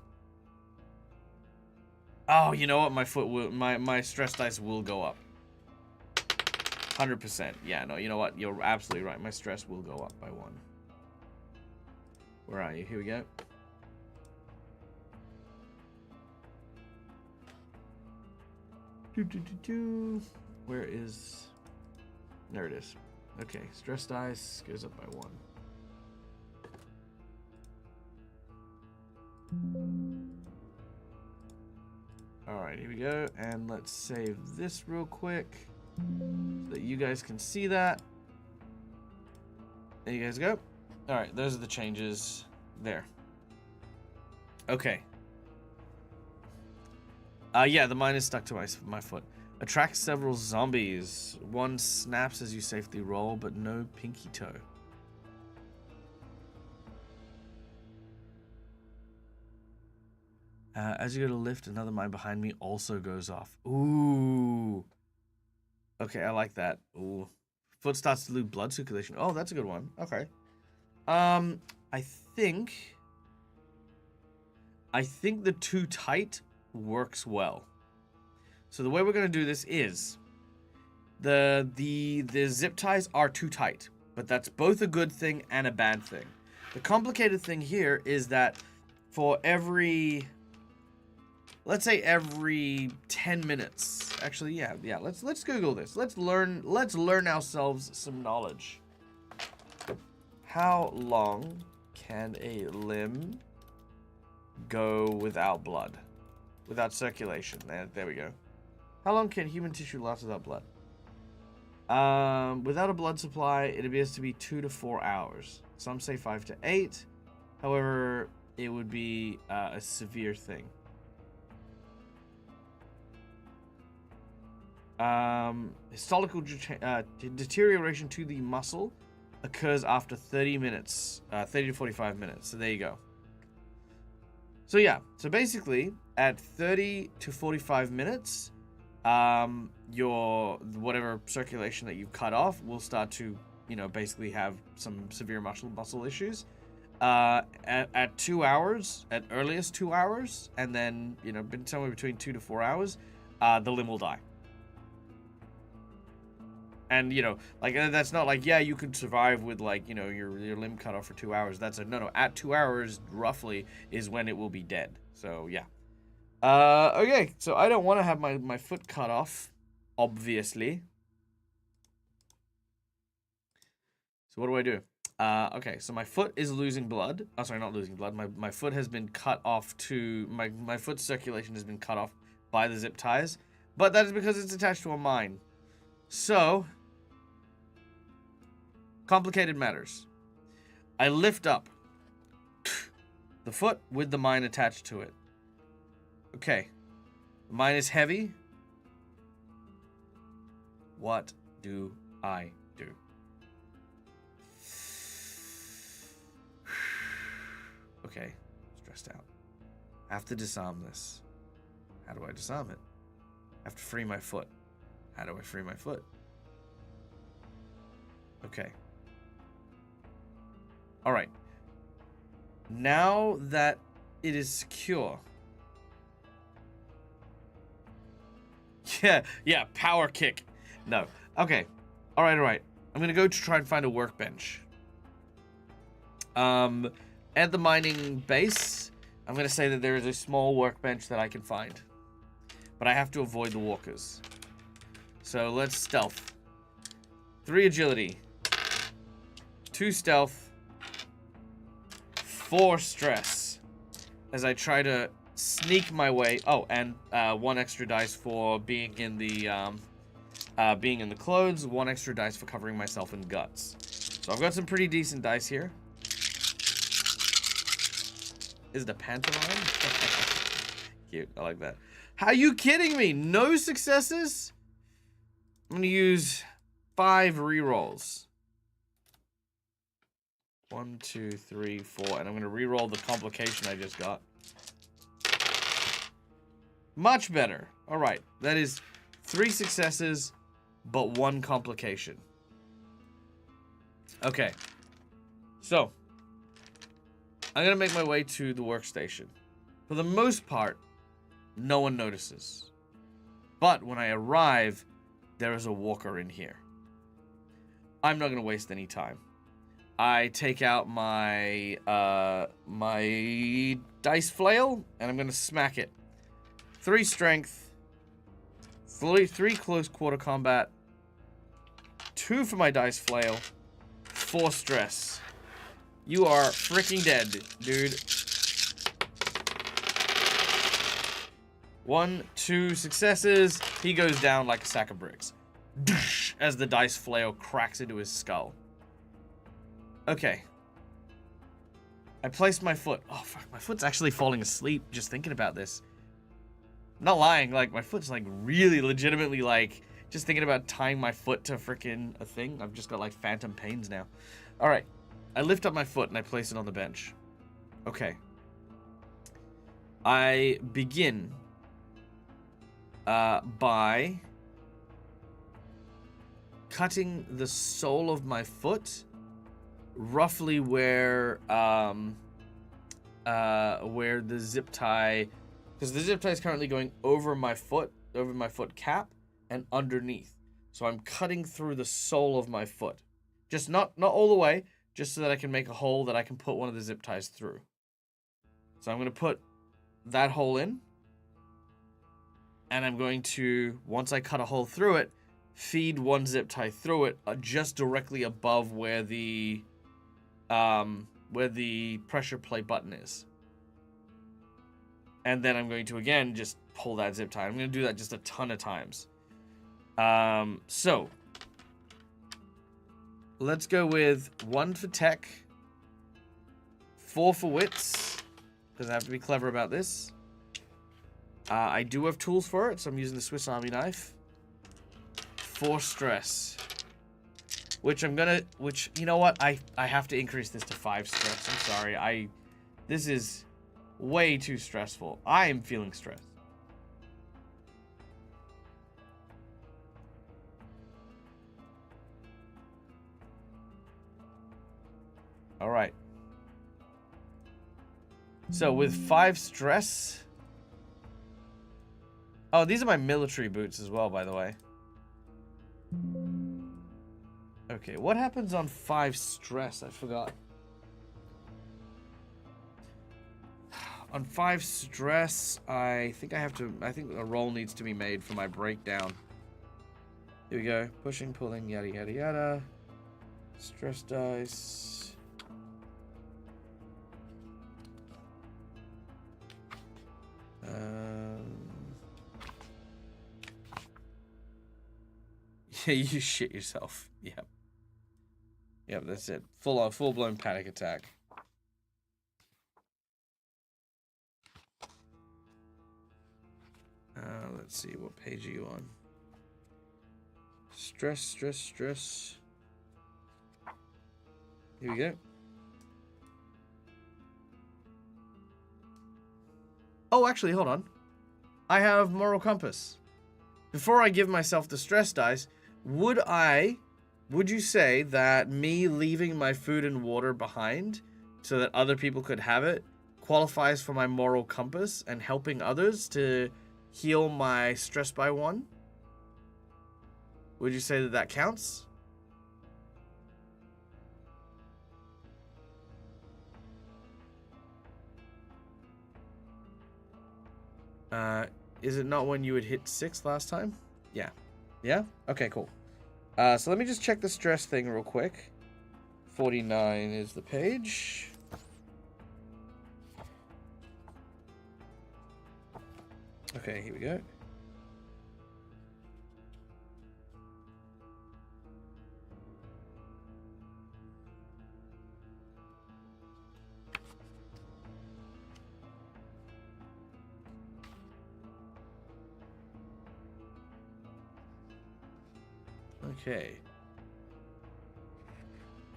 Oh, you know what? My foot will, my stress dice will go up. 100%. Yeah, no, you know what? You're absolutely right. My stress will go up by 1. Where are you? Here we go. Where is... There it is. Okay, stress dice goes up by 1. Alright, here we go, and let's save this real quick so that you guys can see that. There you guys go. Alright, those are the changes there. Okay. Yeah, the mine is stuck to my foot. Attract several zombies. 1 snaps as you safely roll, but no pinky toe. As you go to lift, another mine behind me also goes off. Ooh. Okay, I like that. Ooh. Foot starts to lose blood circulation. Oh, that's a good one. Okay. I think the too tight works well. So the way we're gonna do this is the zip ties are too tight, but that's both a good thing and a bad thing. The complicated thing here is that for every let's say every 10 minutes. Actually, yeah. Let's Google this. Let's learn ourselves some knowledge. How long can a limb go without blood? Without circulation. There we go. How long can human tissue last without blood? Without a blood supply, it appears to be 2 to 4 hours. Some say 5 to 8. However, it would be a severe thing. Histological deterioration to the muscle occurs after 30 minutes, 30 to 45 minutes. So there you go. So yeah, so basically at 30 to 45 minutes, your whatever circulation that you've cut off will start to, you know, basically have some severe muscle issues. At 2 hours, at earliest 2 hours, and then, you know, somewhere between 2 to 4 hours, the limb will die. And, you know, like, that's not like, yeah, you could survive with, like, you know, your limb cut off for 2 hours. That's a, no, at 2 hours, roughly, is when it will be dead. So, yeah. Okay, so I don't want to have my foot cut off, obviously. So what do? Okay, so my foot is losing blood. Oh, sorry, not losing blood. My foot has been cut off to... My foot's circulation has been cut off by the zip ties. But that is because it's attached to a mine. So... complicated matters. I lift up the foot with the mine attached to it. Okay. The mine is heavy. What do I do? Okay. Stressed out. I have to disarm this. How do I disarm it? I have to free my foot. How do I free my foot? Okay. Alright. Now that it is secure. Yeah, power kick. No. Okay. Alright. I'm gonna go to try and find a workbench. At the mining base, I'm gonna say that there is a small workbench that I can find. But I have to avoid the walkers. So let's stealth. 3 agility. 2 stealth. 4 stress. As I try to sneak my way. Oh, and 1 extra dice for being in the clothes. 1 extra dice for covering myself in guts. So I've got some pretty decent dice here. Is it a pantomime? Cute. I like that. How are you kidding me? No successes? I'm gonna use 5 rerolls. 1, 2, 3, 4, and I'm gonna reroll the complication I just got. Much better. All right, that is 3 successes, but 1 complication. Okay, so I'm gonna make my way to the workstation. For the most part, no one notices. But when I arrive, there is a walker in here. I'm not gonna waste any time. I take out my my dice flail, and I'm gonna smack it. 3 strength, 3 close quarter combat, 2 for my dice flail, 4 stress. You are freaking dead, dude. 1, 2 successes. He goes down like a sack of bricks. As the dice flail cracks into his skull. Okay. I placed my foot. Oh, fuck. My foot's actually falling asleep just thinking about this. Not lying. Like, my foot's, like, really legitimately, like, just thinking about tying my foot to freaking a thing. I've just got, like, phantom pains now. All right. I lift up my foot and I place it on the bench. Okay. I begin by cutting the sole of my foot roughly where the zip tie, because the zip tie is currently going over my foot cap and underneath. So I'm cutting through the sole of my foot. Just not all the way, just so that I can make a hole that I can put one of the zip ties through. So I'm going to put that hole in. And I'm going to, once I cut a hole through it, feed one zip tie through it just directly above where the pressure plate button is. And then I'm going to, again, just pull that zip tie. I'm going to do that just a ton of times. So, let's go with 1 for tech, 4 for wits, because I have to be clever about this. I do have tools for it, so I'm using the Swiss Army knife. 4 stress. Which, you know what? I have to increase this to 5 stress. I'm sorry. This is way too stressful. I am feeling stressed. All right. So with 5 stress. Oh, these are my military boots as well, by the way. Okay, what happens on 5 stress? I forgot. On 5 stress, I think I think a roll needs to be made for my breakdown. Here we go. Pushing, pulling, yada, yada, yada. Stress dice. Yeah, you shit yourself. Yep. Yep, that's it. Full-blown panic attack. Let's see, what page are you on? Stress, stress, stress. Here we go. Oh, actually, hold on. I have moral compass. Before I give myself the stress dice, would you say that me leaving my food and water behind so that other people could have it qualifies for my moral compass and helping others to heal my stress by 1? Would you say that that counts? Is it not when you had hit 6 last time? Yeah. Yeah? Okay, cool. So let me just check the stress thing real quick. 49 is the page. Okay, here we go. Okay.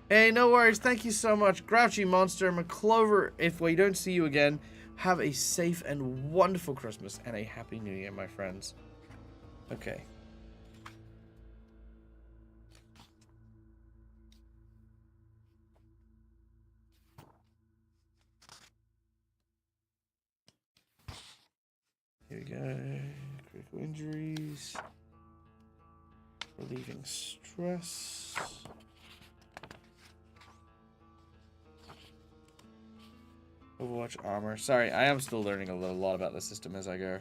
Hey, no worries. Thank you so much. Grouchy Monster, McClover, if we don't see you again, have a safe and wonderful Christmas and a Happy New Year, my friends. Okay. Here we go. Critical injuries. Relieving stress. Overwatch armor. Sorry, I am still learning a lot about the system as I go.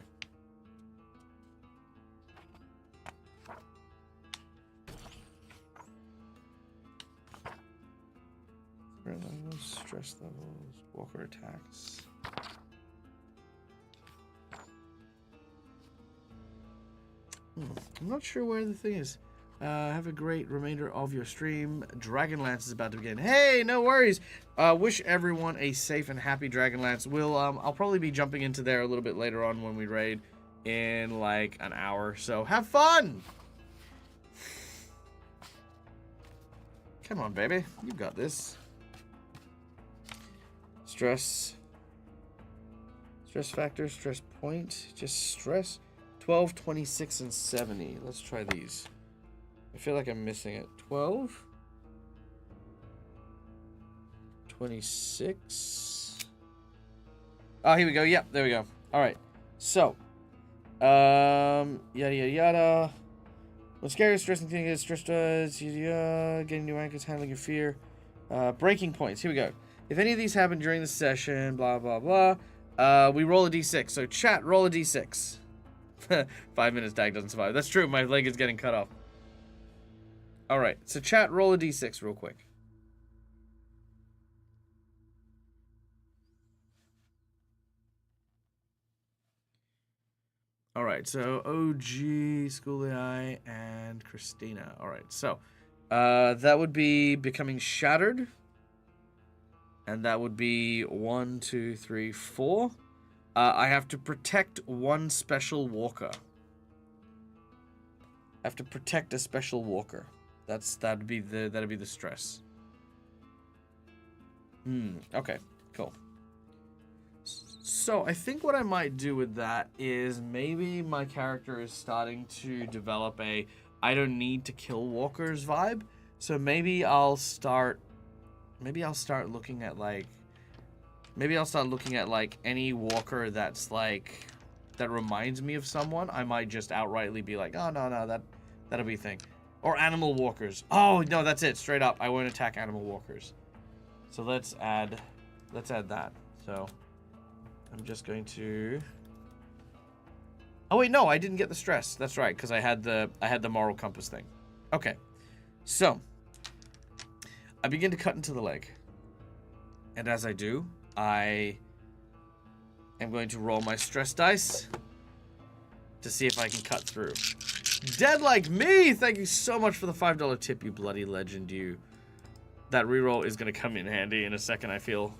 Stress levels, walker attacks. I'm not sure where the thing is. Have a great remainder of your stream. Dragonlance is about to begin. Hey, no worries. Wish everyone a safe and happy Dragonlance. I'll probably be jumping into there a little bit later on when we raid in like an hour. So have fun. Come on, baby. You got this. Stress. Stress factor, stress point. Just stress. 12, 26, and 70. Let's try these. I feel like I'm missing it. 12. 26. Oh, here we go. Yep, there we go. All right. So, yada, yada, yada. When scary, stressing thing is stress does, getting new anchors, handling your fear. Breaking points. Here we go. If any of these happen during the session, blah, blah, blah, we roll a d6. So, chat, roll a d6. 5 minutes DAG doesn't survive. That's true. My leg is getting cut off. All right. So chat, roll a d6 real quick. All right. So OG, Schooly Eye, and Christina. All right. So that would be becoming shattered. And that would be 1, 2, 3, 4. I have to protect one special walker. I have to protect a special walker. That'd be the stress. Okay, cool. So I think what I might do with that is maybe my character is starting to develop a I don't need to kill walkers vibe. So maybe I'll start looking at like any walker that's like that reminds me of someone. I might just outrightly be like, oh no, that'll be a thing. Or animal walkers. Oh no, that's it. Straight up, I won't attack animal walkers. So let's add that. So I'm just going to. Oh wait, no, I didn't get the stress. That's right, because I had the moral compass thing. Okay, so I begin to cut into the leg, and as I do, I am going to roll my stress dice to see if I can cut through. Dead like me! Thank you so much for the $5 tip, you bloody legend, you. That reroll is going to come in handy in a second, I feel.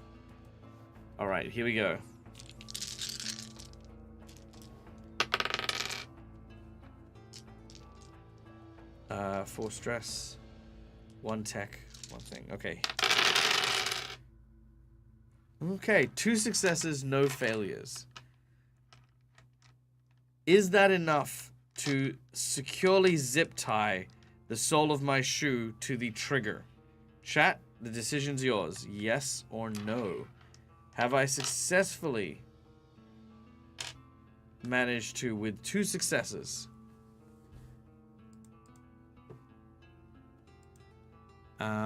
Alright, here we go. Four stress, one tech, one thing. Okay. Okay, 2 successes, no failures. Is that enough to securely zip tie the sole of my shoe to the trigger? Chat, the decision's yours. Yes or no? Have I successfully managed to, with 2 successes?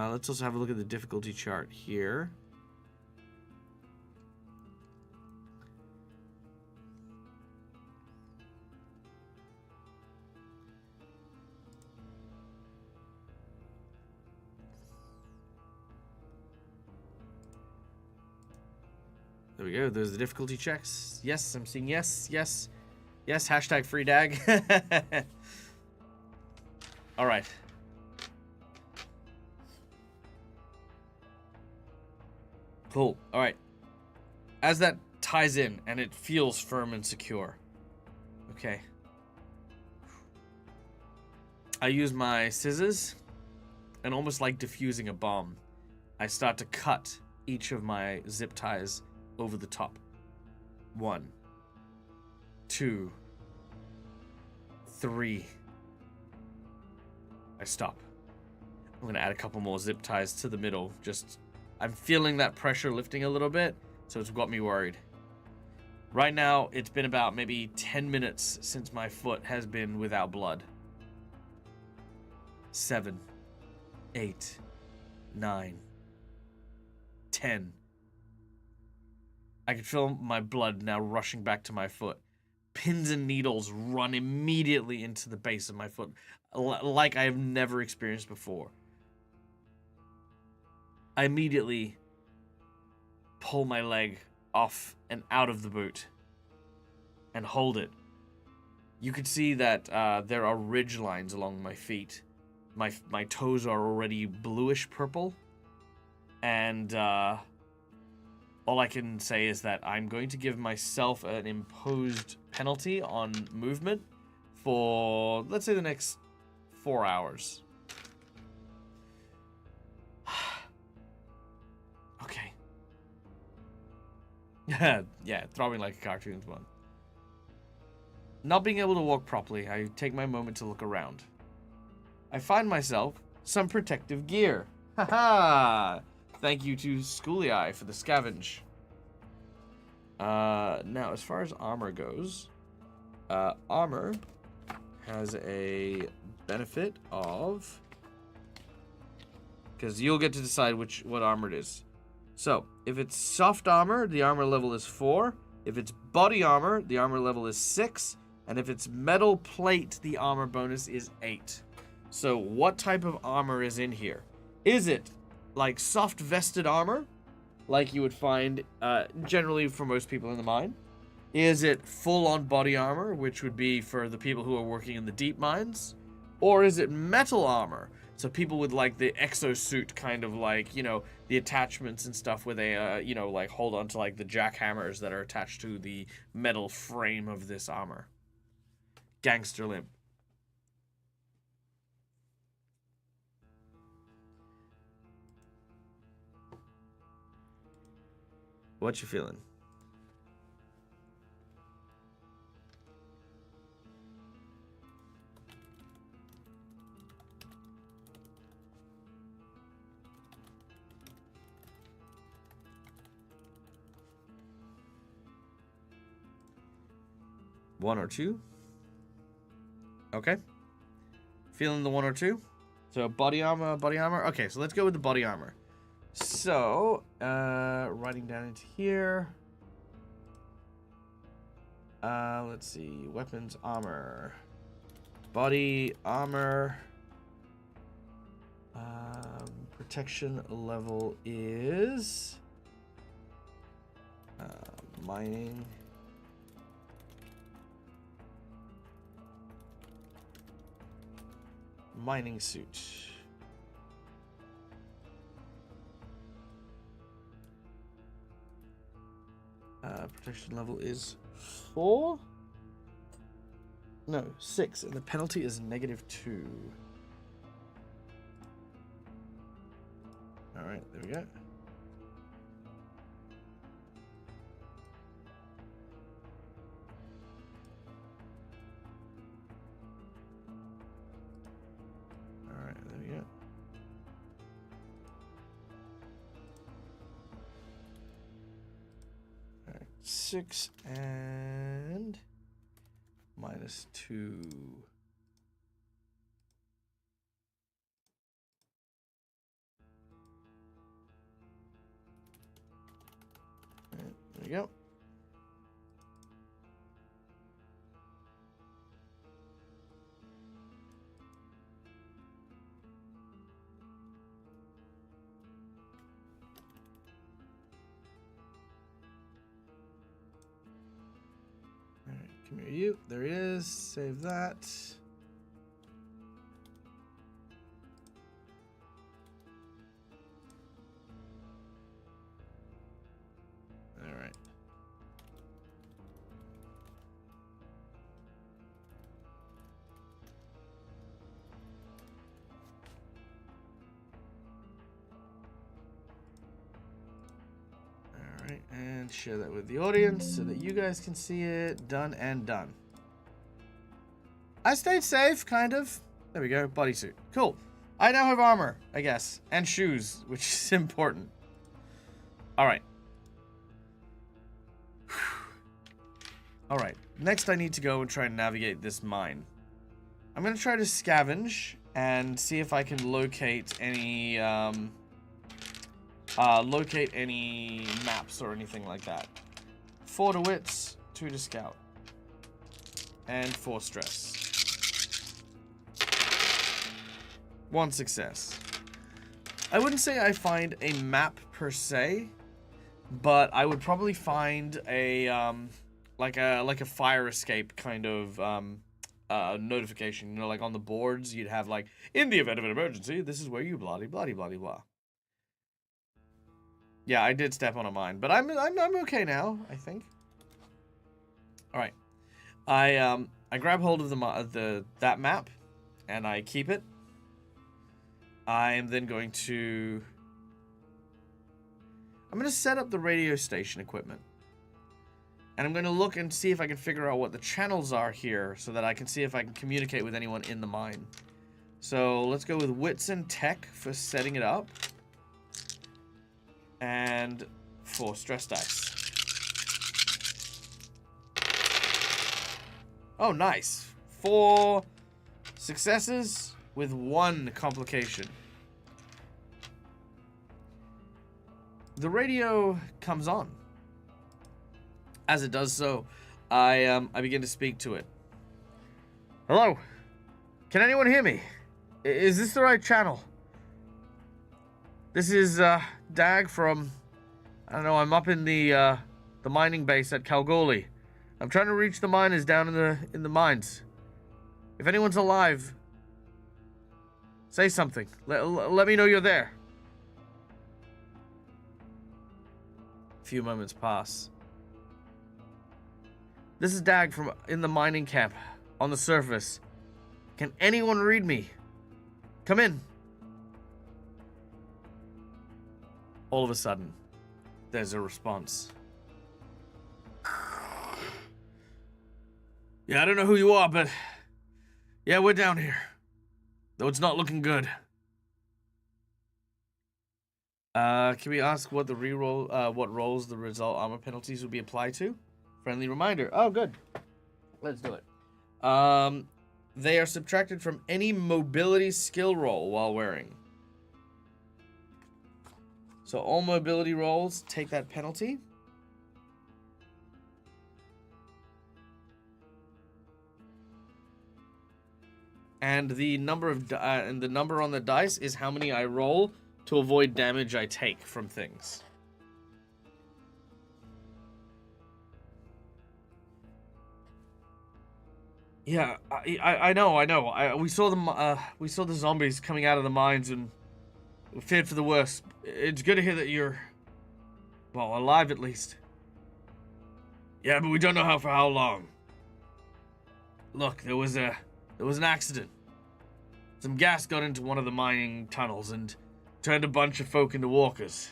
Let's also have a look at the difficulty chart here. There we go. There's the difficulty checks. Yes, I'm seeing yes, yes, yes. Hashtag free DAG. All right. Cool. All right. As that ties in and it feels firm and secure. Okay. I use my scissors and almost like diffusing a bomb, I start to cut each of my zip ties over the top. 1, 2, 3. I stop. I'm gonna add a couple more zip ties to the middle. I'm feeling that pressure lifting a little bit, so it's got me worried. Right now, it's been about maybe 10 minutes since my foot has been without blood. 7, 8, 9, 10. I can feel my blood now rushing back to my foot. Pins and needles run immediately into the base of my foot, like I have never experienced before. I immediately pull my leg off and out of the boot and hold it. You could see that there are ridge lines along my feet. My toes are already bluish purple, and all I can say is that I'm going to give myself an imposed penalty on movement for, let's say, the next 4 hours. Okay. Yeah, throbbing like a cartoon's one. Not being able to walk properly, I take my moment to look around. I find myself some protective gear. Haha! Thank you to Schooly Eye for the scavenge. Now, as far as armor goes, armor has a benefit of, because you'll get to decide what armor it is. So, if it's soft armor, the armor level is 4. If it's body armor, the armor level is 6. And if it's metal plate, the armor bonus is 8. So what type of armor is in here? Is it like soft vested armor, like you would find generally for most people in the mine? Is it full-on body armor, which would be for the people who are working in the deep mines? Or is it metal armor? So people with like the exosuit kind of like, you know, the attachments and stuff where they, you know, like hold on to like the jackhammers that are attached to the metal frame of this armor. Gangster limp. What you feeling? One or two? Okay. Feeling the 1 or 2? So body armor, body armor. Okay, so let's go with the body armor. So, writing down into here. Let's see. Weapons, armor. Body armor. Protection level is... mining. Mining suit. Protection level is 4? No, 6, and the penalty is -2. Alright, there we go. Alright, there we go. Alright, 6 and -2. Alright, there we go. Come here, you. There he is. Save that. All right. Alright, and share that with the audience so that you guys can see it. Done and done. I stayed safe, kind of. There we go, bodysuit. Cool. I now have armor, I guess. And shoes, which is important. Alright. Alright, next I need to go and try and navigate this mine. I'm going to try to scavenge and see if I can locate any... locate any maps or anything like that. 4 to wits, 2 to scout. And 4 stress. 1 success. I wouldn't say I find a map per se, but I would probably find a like a fire escape kind of notification. You know, like on the boards you'd have like, in the event of an emergency, this is where you blah blah blah blah blah. Yeah, I did step on a mine, but I'm okay now, I think. All right, I grab hold of that map, and I keep it. I am then going to set up the radio station equipment, and I'm going to look and see if I can figure out what the channels are here, so that I can see if I can communicate with anyone in the mine. So let's go with wits and tech for setting it up. And 4 stress dice. Oh, nice. 4 successes with 1 complication. The radio comes on. As it does so, I begin to speak to it. Hello? Can anyone hear me? Is this the right channel? This is, DAG from... I don't know, I'm up in the mining base at Kalgoorlie. I'm trying to reach the miners down in the mines. If anyone's alive, say something. Let me know you're there. A few moments pass. This is DAG from in the mining camp on the surface. Can anyone read me? Come in. All of a sudden, there's a response. Yeah, I don't know who you are, but yeah, we're down here. Though it's not looking good. Can we ask what the reroll, what roles the result armor penalties will be applied to? Friendly reminder. Oh, good. Let's do it. They are subtracted from any mobility skill roll while wearing. So all mobility rolls take that penalty. And the number of and the number on the dice is how many I roll to avoid damage I take from things. Yeah, I know. We saw them. We saw the zombies coming out of the mines, and we feared for the worst. It's good to hear that you're, well, alive at least. Yeah, but we don't know for how long. Look, there was an accident. Some gas got into one of the mining tunnels and turned a bunch of folk into walkers.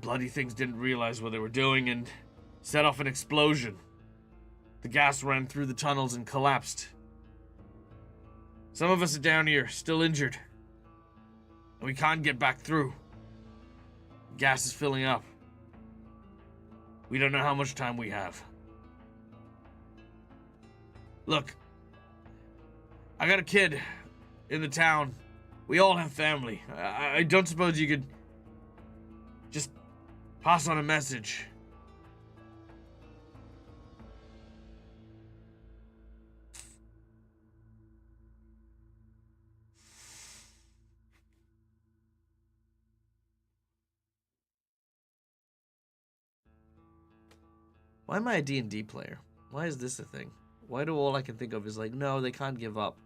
Bloody things didn't realize what they were doing and set off an explosion. The gas ran through the tunnels and collapsed. Some of us are down here, still injured. And we can't get back through. The gas is filling up. We don't know how much time we have. Look, I got a kid in the town. We all have family. I don't suppose you could just pass on a message. Why am I a D&D player? Why is this a thing? Why do all I can think of is like, no, they can't give up.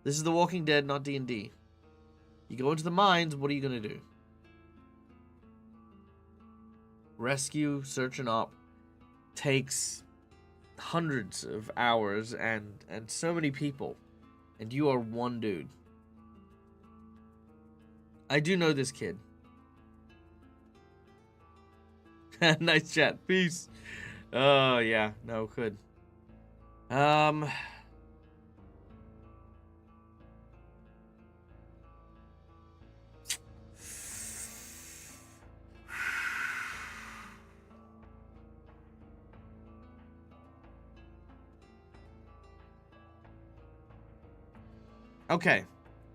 This is The Walking Dead, not D&D. You go into the mines, what are you going to do? Rescue, search and op takes hundreds of hours and so many people. And you are one dude. I do know this kid. Nice chat. Peace. Oh, yeah. No, good. Okay.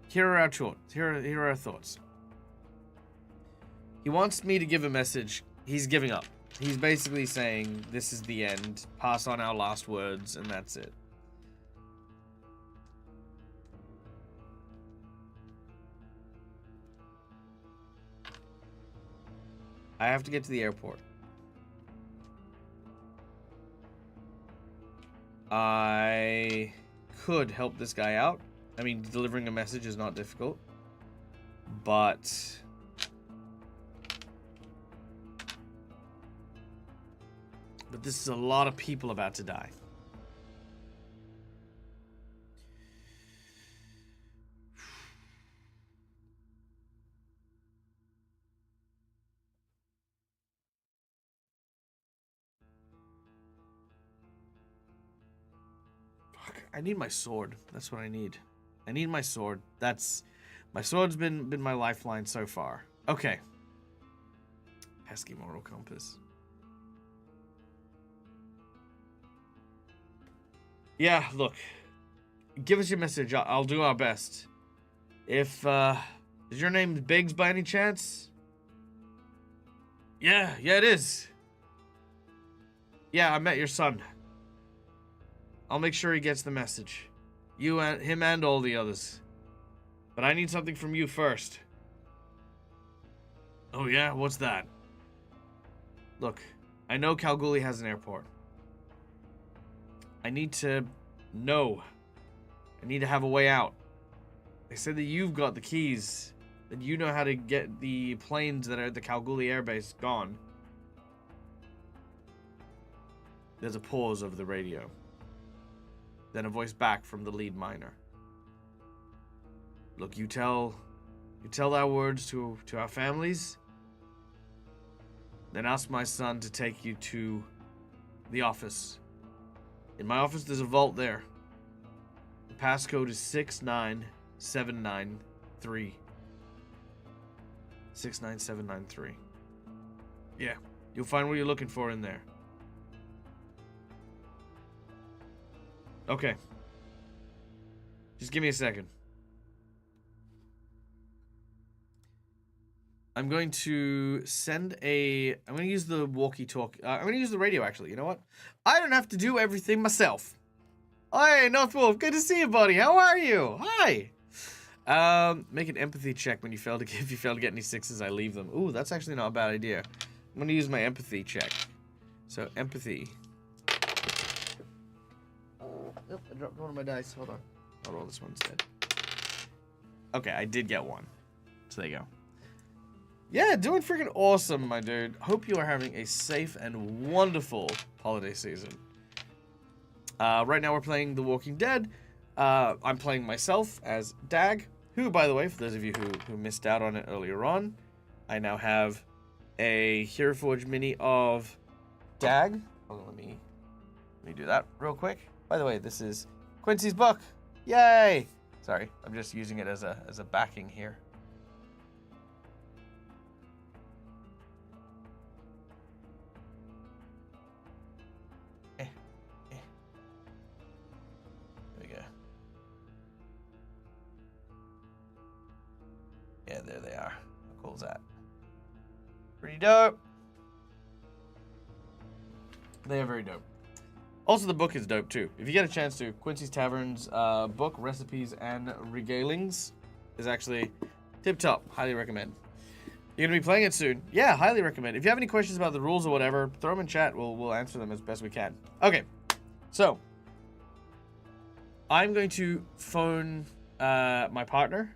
Here are our thoughts. Here are our thoughts. He wants me to give a message. He's giving up. He's basically saying, this is the end. Pass on our last words, and that's it. I have to get to the airport. I could help this guy out. I mean, delivering a message is not difficult. But this is a lot of people about to die. Fuck, I need my sword. That's what I need. I need my sword. My sword's been my lifeline so far. Okay. Pesky moral compass. Yeah, look. Give us your message. I'll do our best. If, is your name Biggs by any chance? Yeah, it is. Yeah, I met your son. I'll make sure he gets the message. You and him and all the others. But I need something from you first. Oh yeah? What's that? Look, I know Kalgoorlie has an airport. I need to know. I need to have a way out. They said that you've got the keys. That you know how to get the planes that are at the Kalgoorlie airbase gone. There's a pause over the radio. Then a voice back from the lead miner. Look, you tell our words to our families. Then ask my son to take you to the office. In my office, there's a vault there. The passcode is 69793. 69793. Yeah, you'll find what you're looking for in there. Okay. Just give me a second. I'm going to send a... I'm going to use the walkie-talkie. I'm going to use the radio, actually. You know what? I don't have to do everything myself. Hey, Northwolf. Good to see you, buddy. How are you? Hi. Make an empathy check when you fail to get... If you fail to get any sixes, I leave them. Ooh, that's actually not a bad idea. I'm going to use my empathy check. So, empathy. Oh, I dropped one of my dice. Hold on. I'll roll this one instead. Okay, I did get one. So, there you go. Yeah, doing freaking awesome, my dude. Hope you are having a safe and wonderful holiday season. Right now we're playing The Walking Dead. I'm playing myself as DAG, who, by the way, for those of you who missed out on it earlier on, I now have a Hero Forge mini of DAG. Hold on, let me do that real quick. By the way, this is Quincy's book. Yay! Sorry, I'm just using it as a backing here. Yeah, there they are. How cool is that? Pretty dope. They are very dope. Also, the book is dope, too. If you get a chance to, Quincy's Tavern's book, Recipes and Regalings, is actually tip-top. Highly recommend. You're going to be playing it soon. Yeah, highly recommend. If you have any questions about the rules or whatever, throw them in chat. We'll answer them as best we can. Okay, so I'm going to phone my partner.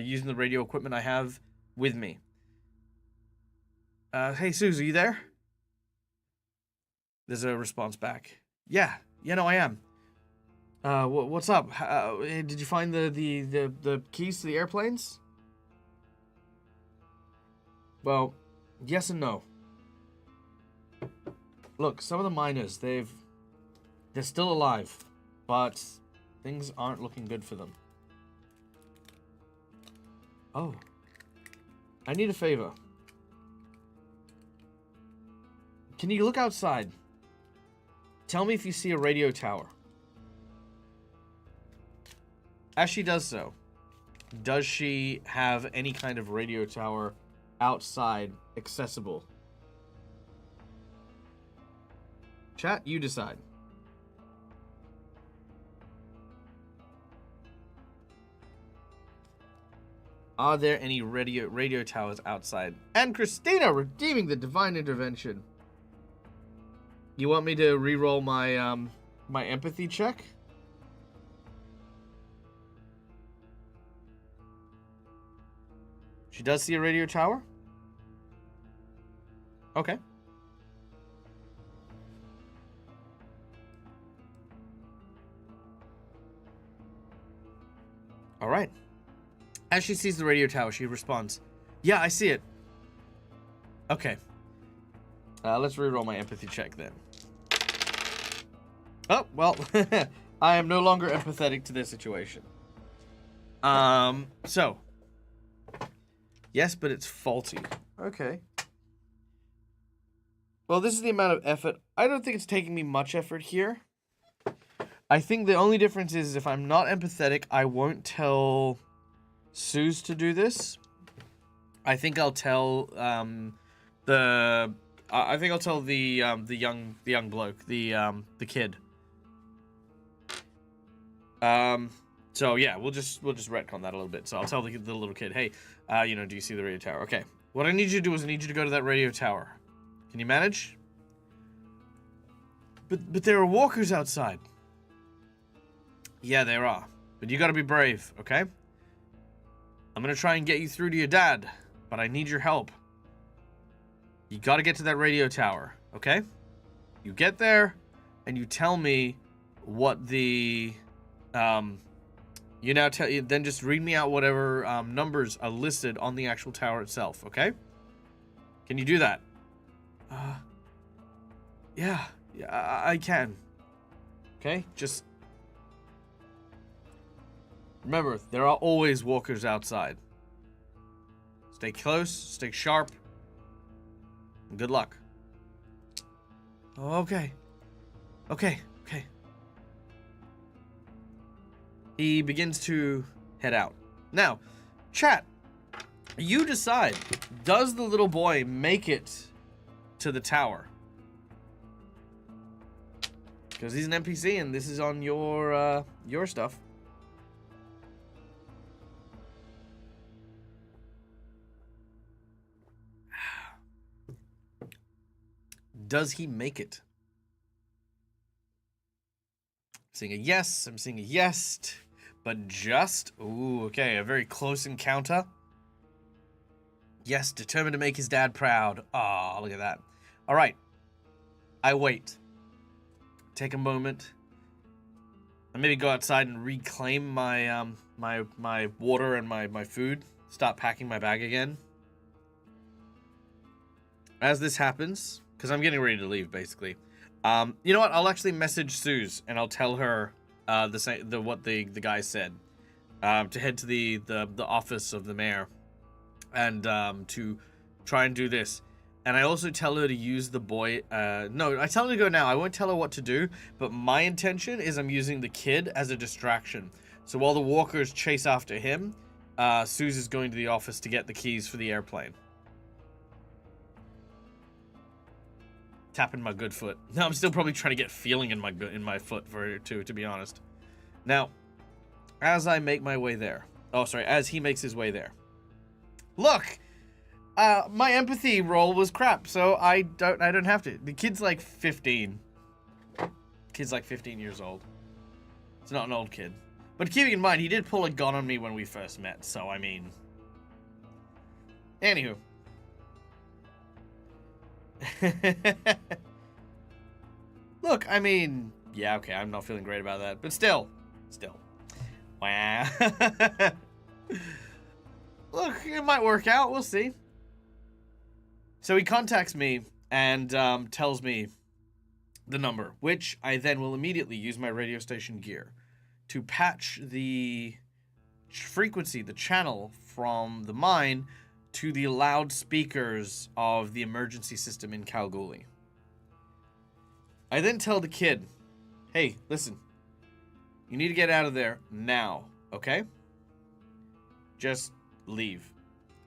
Using the radio equipment I have with me. Hey, Suze, are you there? There's a response back. Yeah, no, I am. What's up? Did you find the keys to the airplanes? Well, yes and no. Look, some of the miners, they're still alive, but things aren't looking good for them. Oh. I need a favor. Can you look outside? Tell me if you see a radio tower. As she does so, does she have any kind of radio tower outside accessible? Chat, you decide. Are there any radio towers outside? And Christina redeeming the divine intervention. You want me to re-roll my my empathy check? She does see a radio tower? Okay. All right. As she sees the radio tower, she responds, yeah, I see it. Okay. Let's reroll my empathy check then. Oh, well, I am no longer empathetic to this situation. So. Yes, but it's faulty. Okay. Well, this is the amount of effort. I don't think it's taking me much effort here. I think the only difference is if I'm not empathetic, I won't tell Suze to do this. I think I'll tell the young bloke, the kid, So yeah, we'll just retcon that a little bit. So I'll tell the little kid, hey, you know, do you see the radio tower? Okay. What I need you to do is I need you to go to that radio tower. Can you manage? But there are walkers outside. Yeah, there are. But you gotta be brave, okay? I'm gonna try and get you through to your dad, but I need your help. You gotta get to that radio tower, okay? You get there, and you tell me what the, then just read me out whatever numbers are listed on the actual tower itself, okay? Can you do that? Yeah, I can. Okay, just remember, there are always walkers outside. Stay close, stay sharp, and good luck. Okay. Okay. He begins to head out. Now, chat, you decide, does the little boy make it to the tower? Because he's an NPC and this is on your stuff. Does he make it? I'm seeing a yes. I'm seeing a yes. But just... Ooh, okay. A very close encounter. Yes, determined to make his dad proud. Ah, oh, look at that. All right. I wait. Take a moment. And maybe go outside and reclaim my my water and my food. Start packing my bag again. As this happens... Because I'm getting ready to leave, basically. You know what? I'll actually message Suze, and I'll tell her what the guy said. To head to the office of the mayor, and to try and do this. And I also tell her to use the boy. No, I tell her to go now. I won't tell her what to do. But my intention is I'm using the kid as a distraction. So while the walkers chase after him, Suze is going to the office to get the keys for the airplane. Tapping my good foot. No, I'm still probably trying to get feeling in my foot to be honest. Now, as I make my way there. Oh, sorry, as he makes his way there. Look, my empathy roll was crap, so I don't have to. The kid's like 15. Kid's like 15 years old. It's not an old kid. But keeping in mind, he did pull a gun on me when we first met, so I mean. Anywho. Look, I mean, yeah, okay, I'm not feeling great about that, but still. Wow. Look, it might work out, we'll see. So he contacts me and tells me the number, which I then will immediately use my radio station gear to patch the frequency, the channel from the mine to the loudspeakers of the emergency system in Kalgoorlie. I then tell the kid, hey, listen, you need to get out of there now, okay? Just leave.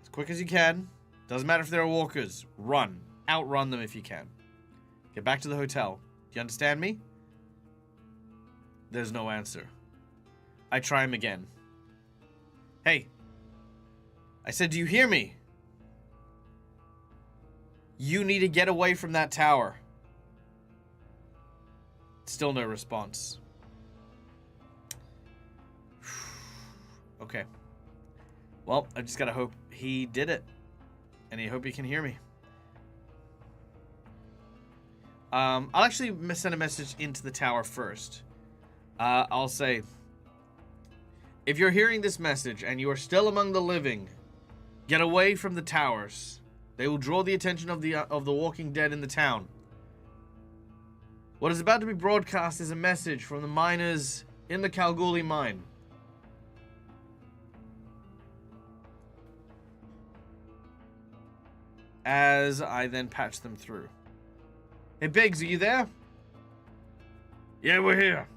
As quick as you can. Doesn't matter if there are walkers. Run. Outrun them if you can. Get back to the hotel. Do you understand me? There's no answer. I try him again. Hey. I said, do you hear me? You need to get away from that tower. Still no response. Okay. Well, I just gotta hope he did it. And I hope he can hear me. I'll actually send a message into the tower first. I'll say, if you're hearing this message and you are still among the living, get away from the towers. They will draw the attention of the walking dead in the town. What is about to be broadcast is a message from the miners in the Kalgoorlie mine. As I then patch them through. Hey, Biggs, are you there? Yeah, we're here.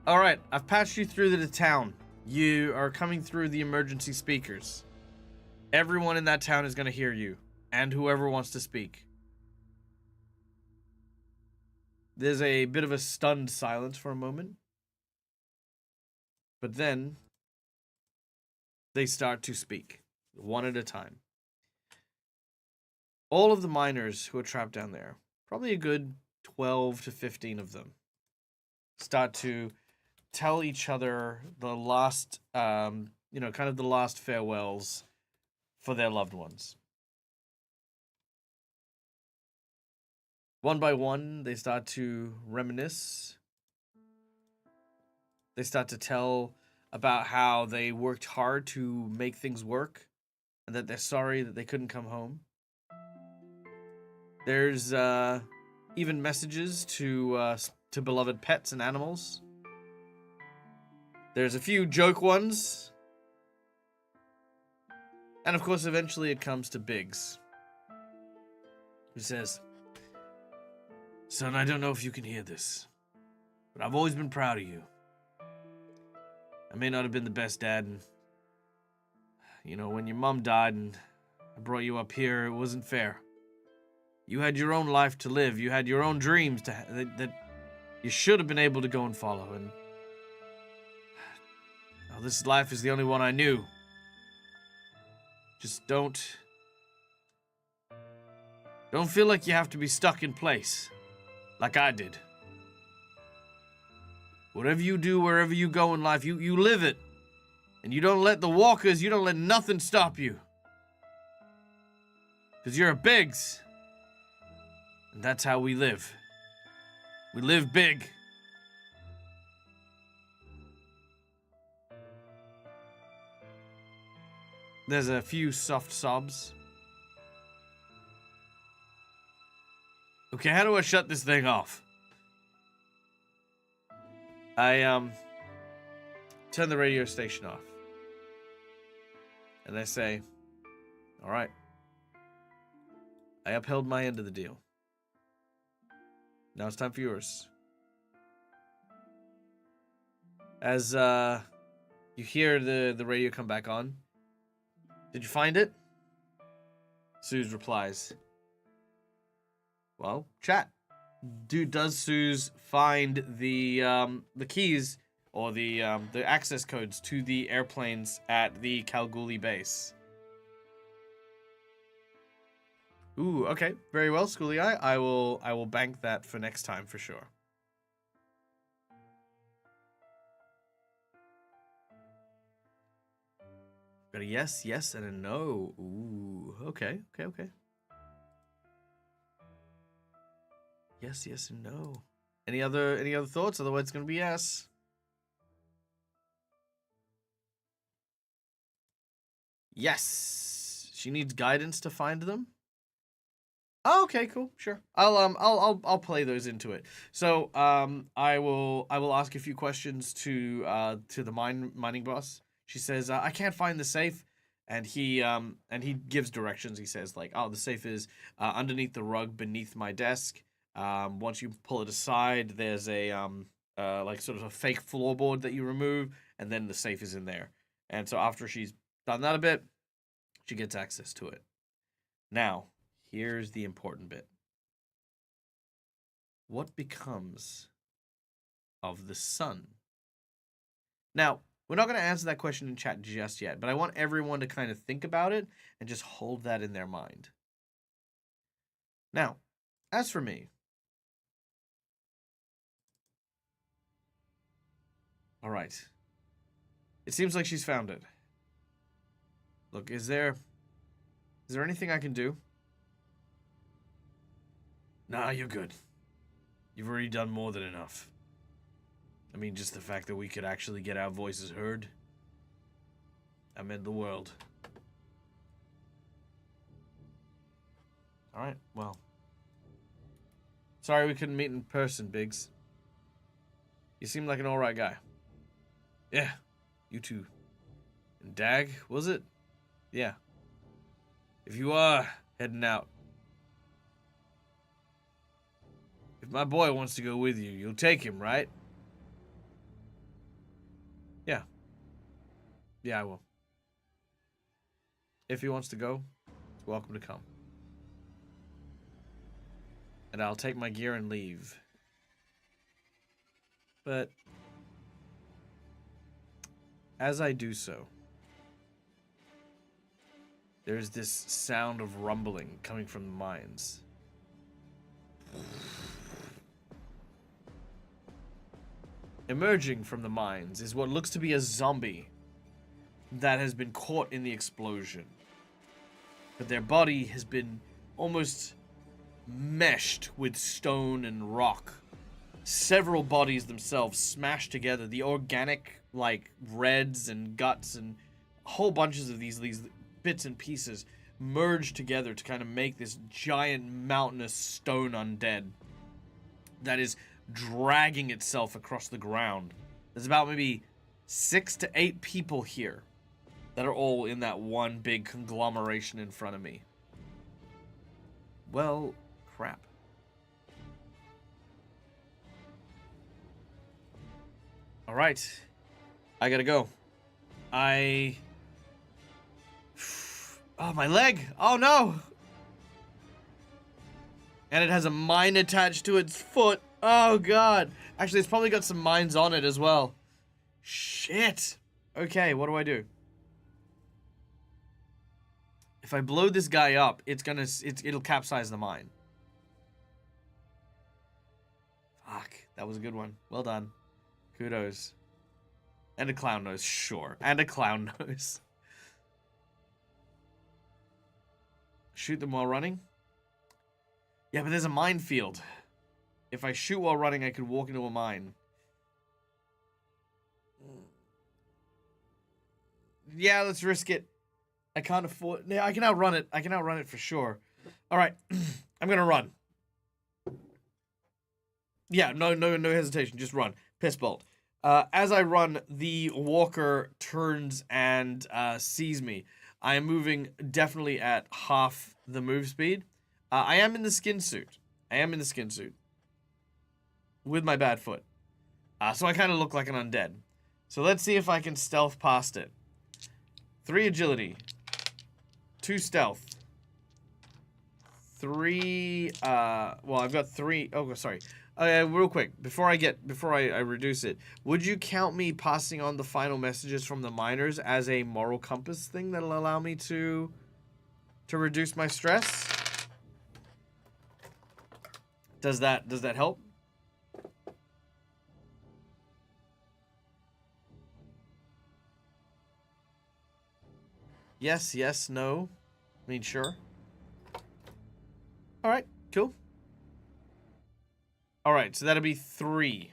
Alright, I've patched you through to the town. You are coming through the emergency speakers. Everyone in that town is going to hear you. And whoever wants to speak. There's a bit of a stunned silence for a moment. But then they start to speak, one at a time. All of the miners who are trapped down there, probably a good 12 to 15 of them, start to tell each other the last, kind of the last farewells for their loved ones. One by one, they start to reminisce. They start to tell about how they worked hard to make things work and that they're sorry that they couldn't come home. There's even messages to beloved pets and animals. There's a few joke ones. And of course, eventually it comes to Biggs, who says, "Son, I don't know if you can hear this, but I've always been proud of you. I may not have been the best dad, and, when your mom died and I brought you up here, it wasn't fair. You had your own life to live. You had your own dreams that you should have been able to go and follow, and this life is the only one I knew. Just don't feel like you have to be stuck in place, like I did. Whatever you do, wherever you go in life, you live it. And you don't let the walkers, you don't let nothing stop you. Because you're a Biggs. And that's how we live. We live big." There's a few soft sobs. Okay, how do I shut this thing off? I turn the radio station off. And I say, "All right. I upheld my end of the deal. Now it's time for yours." As you hear the radio come back on. "Did you find it?" Suze replies, "Well, chat." Does Suze find the keys or the access codes to the airplanes at the Kalgoorlie base? Ooh, okay, very well, Schooly Eye. I will bank that for next time for sure. Got a yes, and a no. Ooh, okay. Yes, and no. Any other thoughts? Otherwise, it's gonna be yes. Yes. She needs guidance to find them. Oh, okay, cool, sure. I'll play those into it. So I will ask a few questions to the mining boss. She says, "I can't find the safe," and he gives directions. He says like, "Oh, the safe is underneath the rug beneath my desk. Once you pull it aside, there's a like sort of a fake floorboard that you remove, and then the safe is in there." And so after she's done that a bit, she gets access to it. Now, here's the important bit. What becomes of the sun? Now, we're not going to answer that question in chat just yet, but I want everyone to kind of think about it and just hold that in their mind. Now, as for me, all right. It seems like she's found it. Look, is there anything I can do? Nah, you're good. You've already done more than enough. I mean, just the fact that we could actually get our voices heard. That meant the world. Alright, well. Sorry we couldn't meet in person, Biggs. You seem like an alright guy. Yeah, you too. And DAG, was it? Yeah. If you are heading out, if my boy wants to go with you, you'll take him, right? Yeah. Yeah, I will. If he wants to go, he's welcome to come. And I'll take my gear and leave. But as I do so, there's this sound of rumbling coming from the mines. Emerging from the mines is what looks to be a zombie that has been caught in the explosion. But their body has been almost meshed with stone and rock. Several bodies themselves smashed together. The organic, like, reds and guts and whole bunches of these bits and pieces merged together to kind of make this giant mountainous stone undead that is dragging itself across the ground. There's about maybe 6 to 8 people here that are all in that one big conglomeration in front of me. Well, crap. Alright. I gotta go. Oh, my leg! Oh no! And it has a mine attached to its foot. Oh god. Actually, it's probably got some mines on it as well. Shit. Okay, what do I do? If I blow this guy up, it'll capsize the mine. Fuck, that was a good one. Well done. Kudos. And a clown nose, sure. And a clown nose. Shoot them while running? Yeah, but there's a minefield. If I shoot while running, I could walk into a mine. Yeah, let's risk it. I can't afford... Yeah, I can outrun it. I can outrun it for sure. Alright. I'm gonna run. Yeah, no hesitation. Just run. Piss bolt. As I run, the walker turns and sees me. I am moving definitely at half the move speed. I am in the skin suit. With my bad foot. So I kind of look like an undead. So let's see if I can stealth past it. 3 agility. 2 stealth. 3, well, I've got 3, oh, sorry. Real quick, before I reduce it, would you count me passing on the final messages from the miners as a moral compass thing that'll allow me to reduce my stress? Does that help? Yes, no. I mean, sure. Alright, cool. Alright, so that'll be 3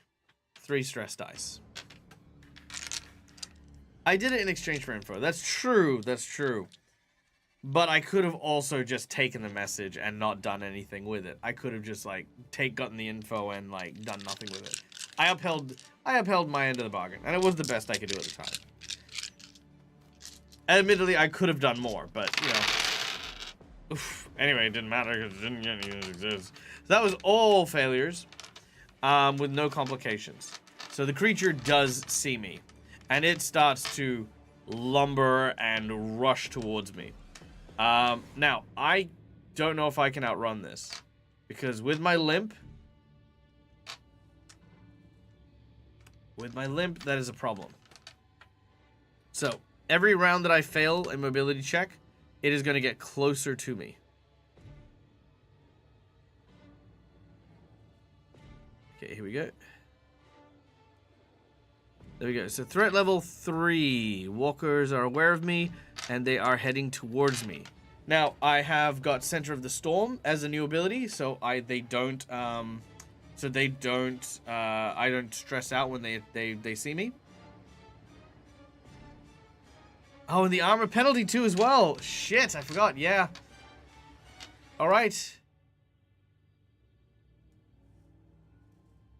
stress dice. I did it in exchange for info. That's true. But I could have also just taken the message and not done anything with it. I could have just, like, gotten the info and, like, done nothing with it. I upheld my end of the bargain, and it was the best I could do at the time. Admittedly, I could have done more, but, you know. Oof. Anyway, it didn't matter because it didn't get any of this. So that was all failures, with no complications. So the creature does see me, and it starts to lumber and rush towards me. Now, I don't know if I can outrun this, because with my limp, that is a problem. So, every round that I fail a mobility check, it is going to get closer to me. Okay, here we go. There we go. So threat level 3. Walkers are aware of me, and they are heading towards me. Now, I have got Center of the Storm as a new ability, so I don't stress out when they see me. Oh, and the armor penalty too as well. Shit, I forgot. Yeah. All right.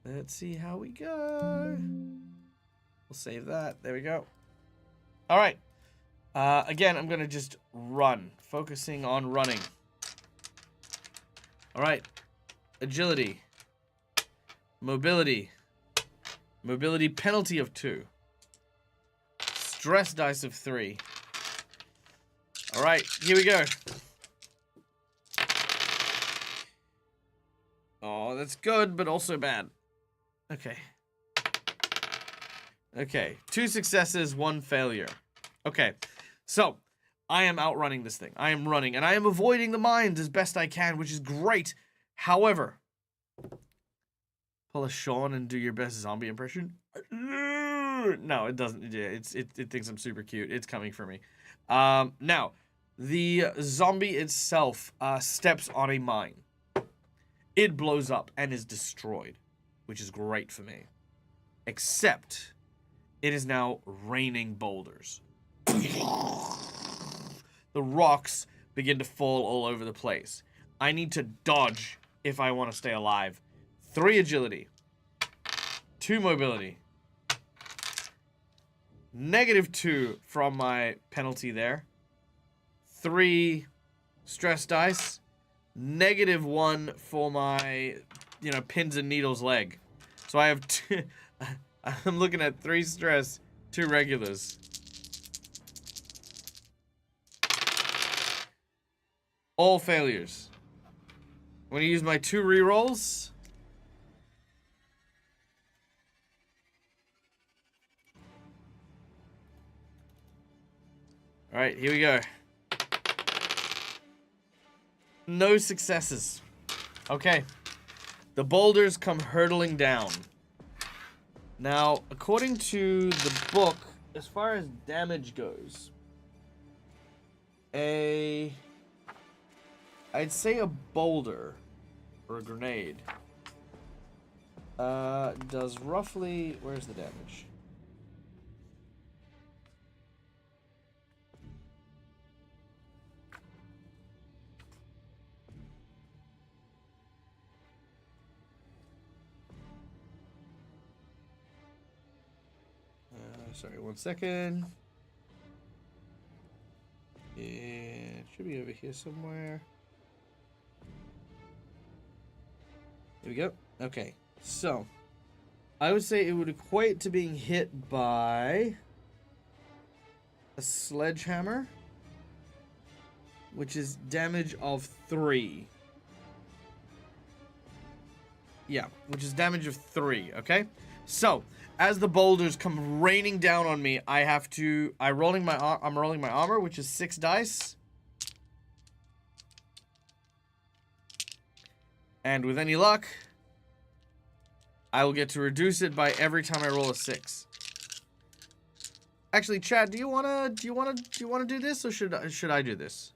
Let's see how we go. We'll save that. There we go. All right. Again, I'm going to just run. Focusing on running. All right. Agility. Mobility. Mobility penalty of 2. Stress dice of 3. All right. Here we go. Oh, that's good, but also bad. Okay. Okay, 2 successes, 1 failure. Okay, so I am outrunning this thing. I am running, and I am avoiding the mines as best I can, which is great. However, pull a Sean and do your best zombie impression. No, it doesn't. Yeah, it thinks I'm super cute. It's coming for me. Now, the zombie itself steps on a mine. It blows up and is destroyed, which is great for me. Except, it is now raining boulders. The rocks begin to fall all over the place. I need to dodge if I want to stay alive. 3 agility. 2 mobility. -2 from my penalty there. 3 stress dice. -1 for my, pins and needles leg. So I have 2... I'm looking at 3 stress, 2 regulars. All failures. I'm going to use my 2 rerolls. Alright, here we go. No successes. Okay. The boulders come hurtling down. Now, according to the book, as far as damage goes, I'd say a boulder or a grenade does roughly... Where's the damage? Sorry, 1 second. It should be over here somewhere. Here we go. Okay, so I would say it would equate to being hit by a sledgehammer, which is damage of 3. Yeah, which is damage of 3, okay? So, as the boulders come raining down on me, I'm rolling my armor, which is 6 dice. And with any luck, I will get to reduce it by every time I roll a 6. Actually, Chad, do you wanna do this, or should I do this?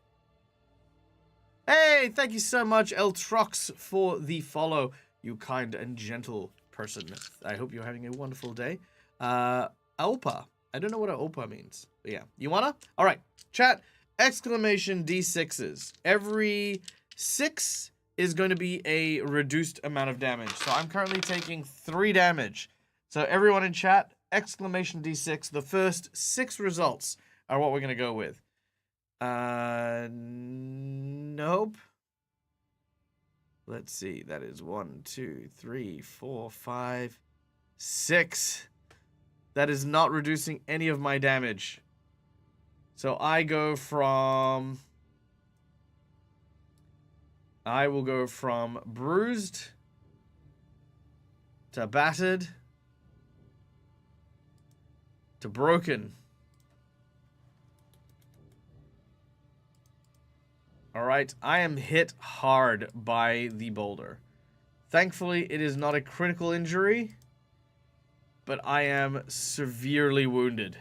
Hey, thank you so much, Eltrox, for the follow, you kind and gentle person. I hope you're having a wonderful day. Alpa. I don't know what an Opa means. But yeah. You wanna? Alright. Chat. Exclamation D6s. Every 6 is going to be a reduced amount of damage. So I'm currently taking 3 damage. So everyone in chat, exclamation D6. The first 6 results are what we're going to go with. Nope. Let's see. That is 1, 2, 3, 4, 5, 6. That is not reducing any of my damage. So I will go from bruised to battered to broken. Alright, I am hit hard by the boulder. Thankfully, it is not a critical injury, but I am severely wounded.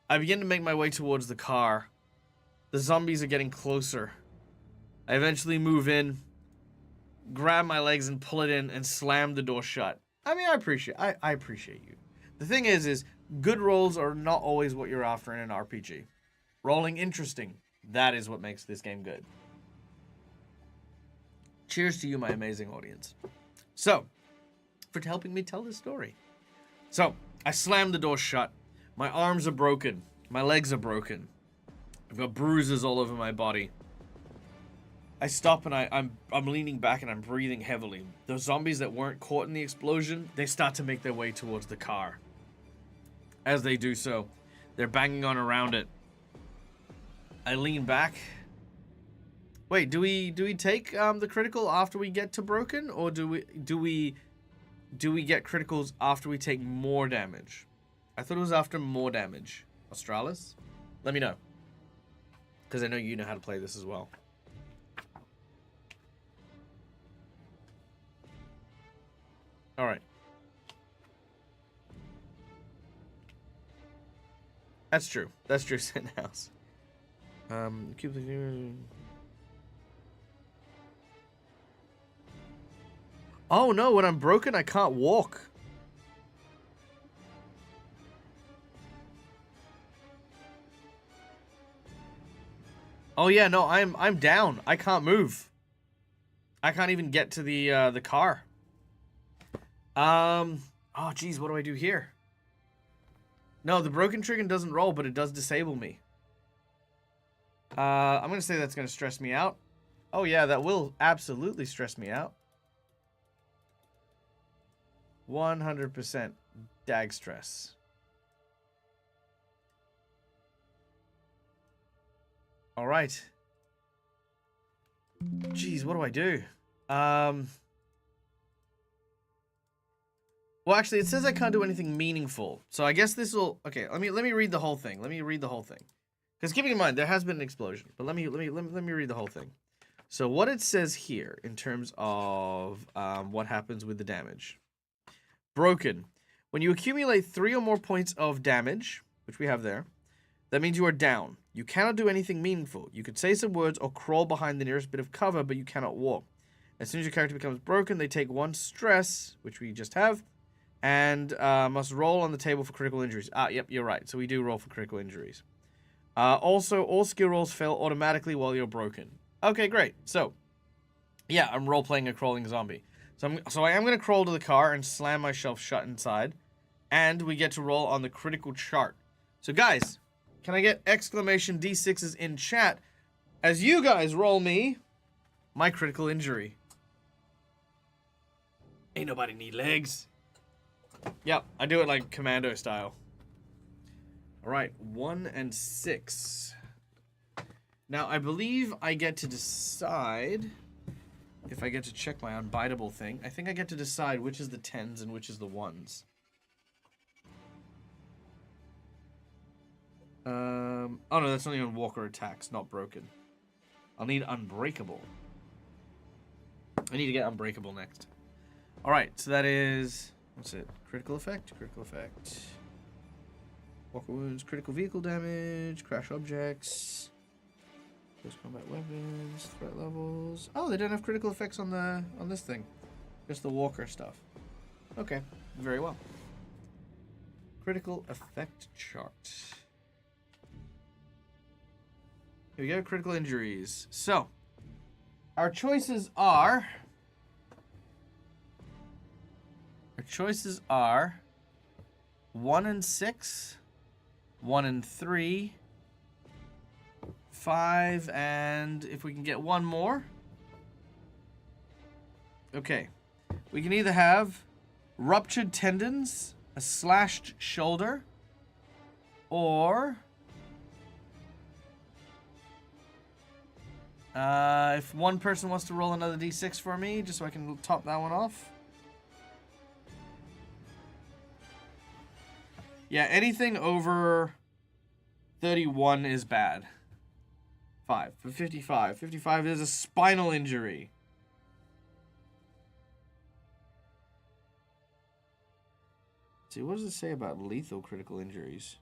I begin to make my way towards the car. The zombies are getting closer. I eventually move in, grab my legs and pull it in, and slam the door shut. I mean, I appreciate you. The thing is good rolls are not always what you're after in an RPG. Rolling interesting, that is what makes this game good. Cheers to you, my amazing audience. So, for helping me tell this story. So, I slam the door shut. My arms are broken. My legs are broken. I've got bruises all over my body. I stop and I'm leaning back and I'm breathing heavily. The zombies that weren't caught in the explosion, they start to make their way towards the car. As they do so, they're banging on around it. I lean back. Wait, do we take the critical after we get to broken, or do we do we get criticals after we take more damage? I thought it was after more damage. Australis? Let me know. Because I know you know how to play this as well. Alright. That's true. That's true, Sittenhouse. Keep the... Oh no, when I'm broken, I can't walk. Oh yeah, no, I'm down. I can't move. I can't even get to the car. Oh geez, what do I do here? No, the broken trigger doesn't roll, but it does disable me. I'm gonna say that's gonna stress me out. Oh yeah, that will absolutely stress me out. 100% DAG stress. All right. Jeez, what do I do? Well, actually, it says I can't do anything meaningful. So I guess this will... Okay, let me read the whole thing. Let me read the whole thing. Because keeping in mind, there has been an explosion. But let me read the whole thing. So what it says here in terms of what happens with the damage. Broken. When you accumulate 3 or more points of damage, which we have there, that means you are down. You cannot do anything meaningful. You could say some words or crawl behind the nearest bit of cover, but you cannot walk. As soon as your character becomes broken, they take 1 stress, which we just have, and must roll on the table for critical injuries. Yep, you're right. So we do roll for critical injuries. Also, all skill rolls fail automatically while you're broken. Okay, great. So, yeah, I'm role-playing a crawling zombie. So I am going to crawl to the car and slam myself shut inside. And we get to roll on the critical chart. So guys, can I get exclamation D6s in chat as you guys roll me my critical injury? Ain't nobody need legs. Yep, I do it like commando style. Alright, 1 and 6. Now, I believe I get to decide... If I get to check my unbiteable thing, I think I get to decide which is the 10s and which is the 1s. Oh no, that's only on walker attacks, not broken. I'll need unbreakable. I need to get unbreakable next. Alright, so that is... What's it? Critical effect? Critical effect. Walker wounds, critical vehicle damage, crash objects... Close combat weapons, threat levels. Oh, they don't have critical effects on this thing. Just the walker stuff. Okay, very well. Critical effect chart. Here we go, critical injuries. So, our choices are... 1 and 6, 1 and 3, 5, and if we can get 1 more. Okay. We can either have ruptured tendons, a slashed shoulder, or... if one person wants to roll another d6 for me, just so I can top that one off. Yeah, anything over 31 is bad. 5 for 55. 55 is a spinal injury. Let's see, what does it say about lethal critical injuries?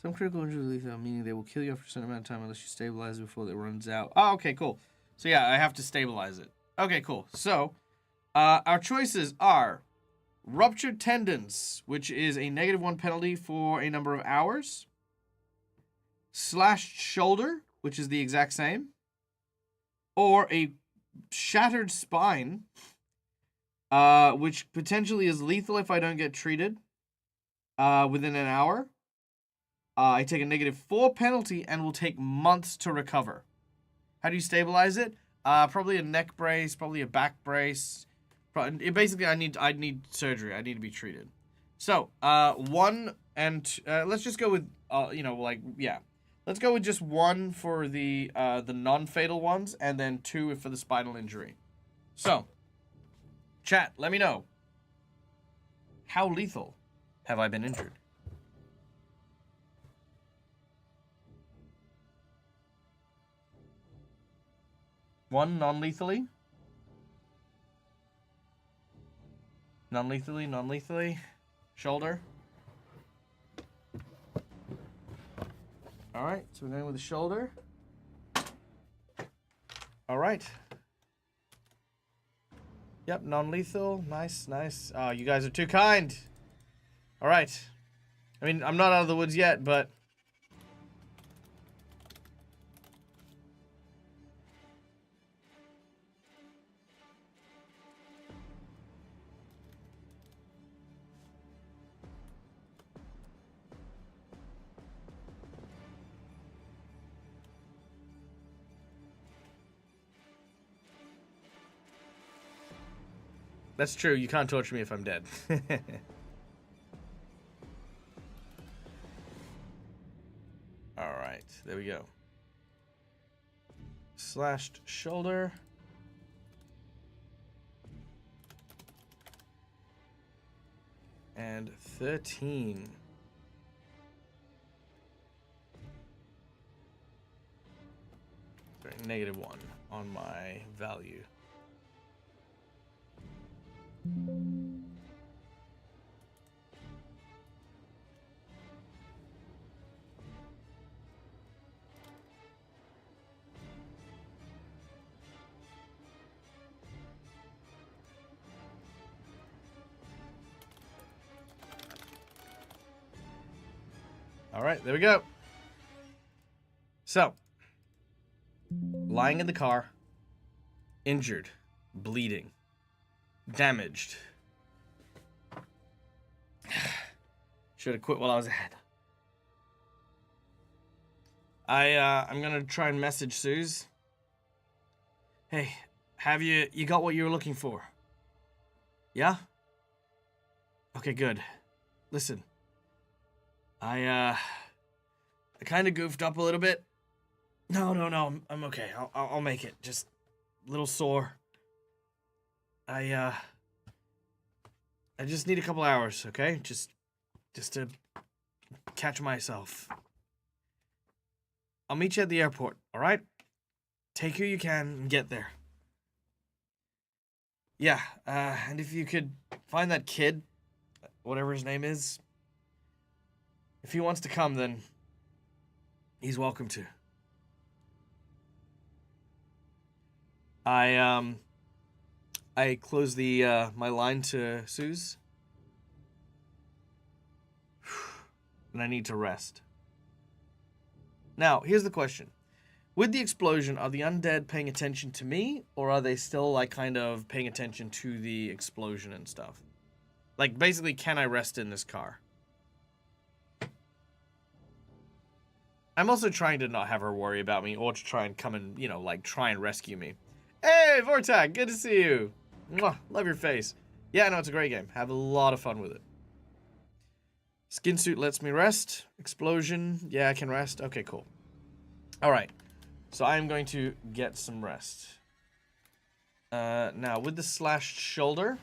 Some critical injuries are lethal, meaning they will kill you after a certain amount of time unless you stabilize it before it runs out. Oh, okay, cool. So yeah, I have to stabilize it. Okay, cool. So, our choices are ruptured tendons, which is a -1 penalty for a number of hours. Slashed shoulder, which is the exact same. Or a shattered spine, which potentially is lethal if I don't get treated within an hour. I take a -4 penalty and will take months to recover. How do you stabilize it? Probably a neck brace, probably a back brace. Basically, I'd need surgery. I need to be treated. So, 1 and let's just go with, you know, like, yeah. Let's go with just 1 for the non-fatal ones, and then 2 for the spinal injury. So, chat, let me know. How lethal have I been injured? One non-lethally. Non-lethally, non-lethally. Shoulder. Alright, so we're going with the shoulder. Alright. Yep, non-lethal. Nice, nice. Oh, you guys are too kind. Alright. I mean, I'm not out of the woods yet, but... That's true. You can't torture me if I'm dead. Alright, there we go. Slashed shoulder. And 13. Sorry, -1 on my value. All right, there we go. So, lying in the car, injured, bleeding, damaged. Should have quit while I was ahead. I'm gonna try and message Suze. Hey, have you got what you were looking for? Yeah? Okay, good. Listen. I kind of goofed up a little bit. No, I'm okay. I'll make it. Just a little sore. I just need a couple hours, okay? Just to catch myself. I'll meet you at the airport, all right? Take who you can and get there. Yeah, and if you could find that kid, whatever his name is, if he wants to come, then he's welcome to. I close the my line to Suze, and I need to rest. Now, here's the question. With the explosion, are the undead paying attention to me, or are they still, like, kind of paying attention to the explosion and stuff? Like, basically, can I rest in this car? I'm also trying to not have her worry about me, or to try and come and, you know, like, try and rescue me. Hey, Vortak, good to see you. Mwah, love your face. Yeah, no, it's a great game. Have a lot of fun with it. Skin suit lets me rest. Explosion, yeah, I can rest. Okay, cool. All right. So I'm going to get some rest. Now, with the slashed shoulder,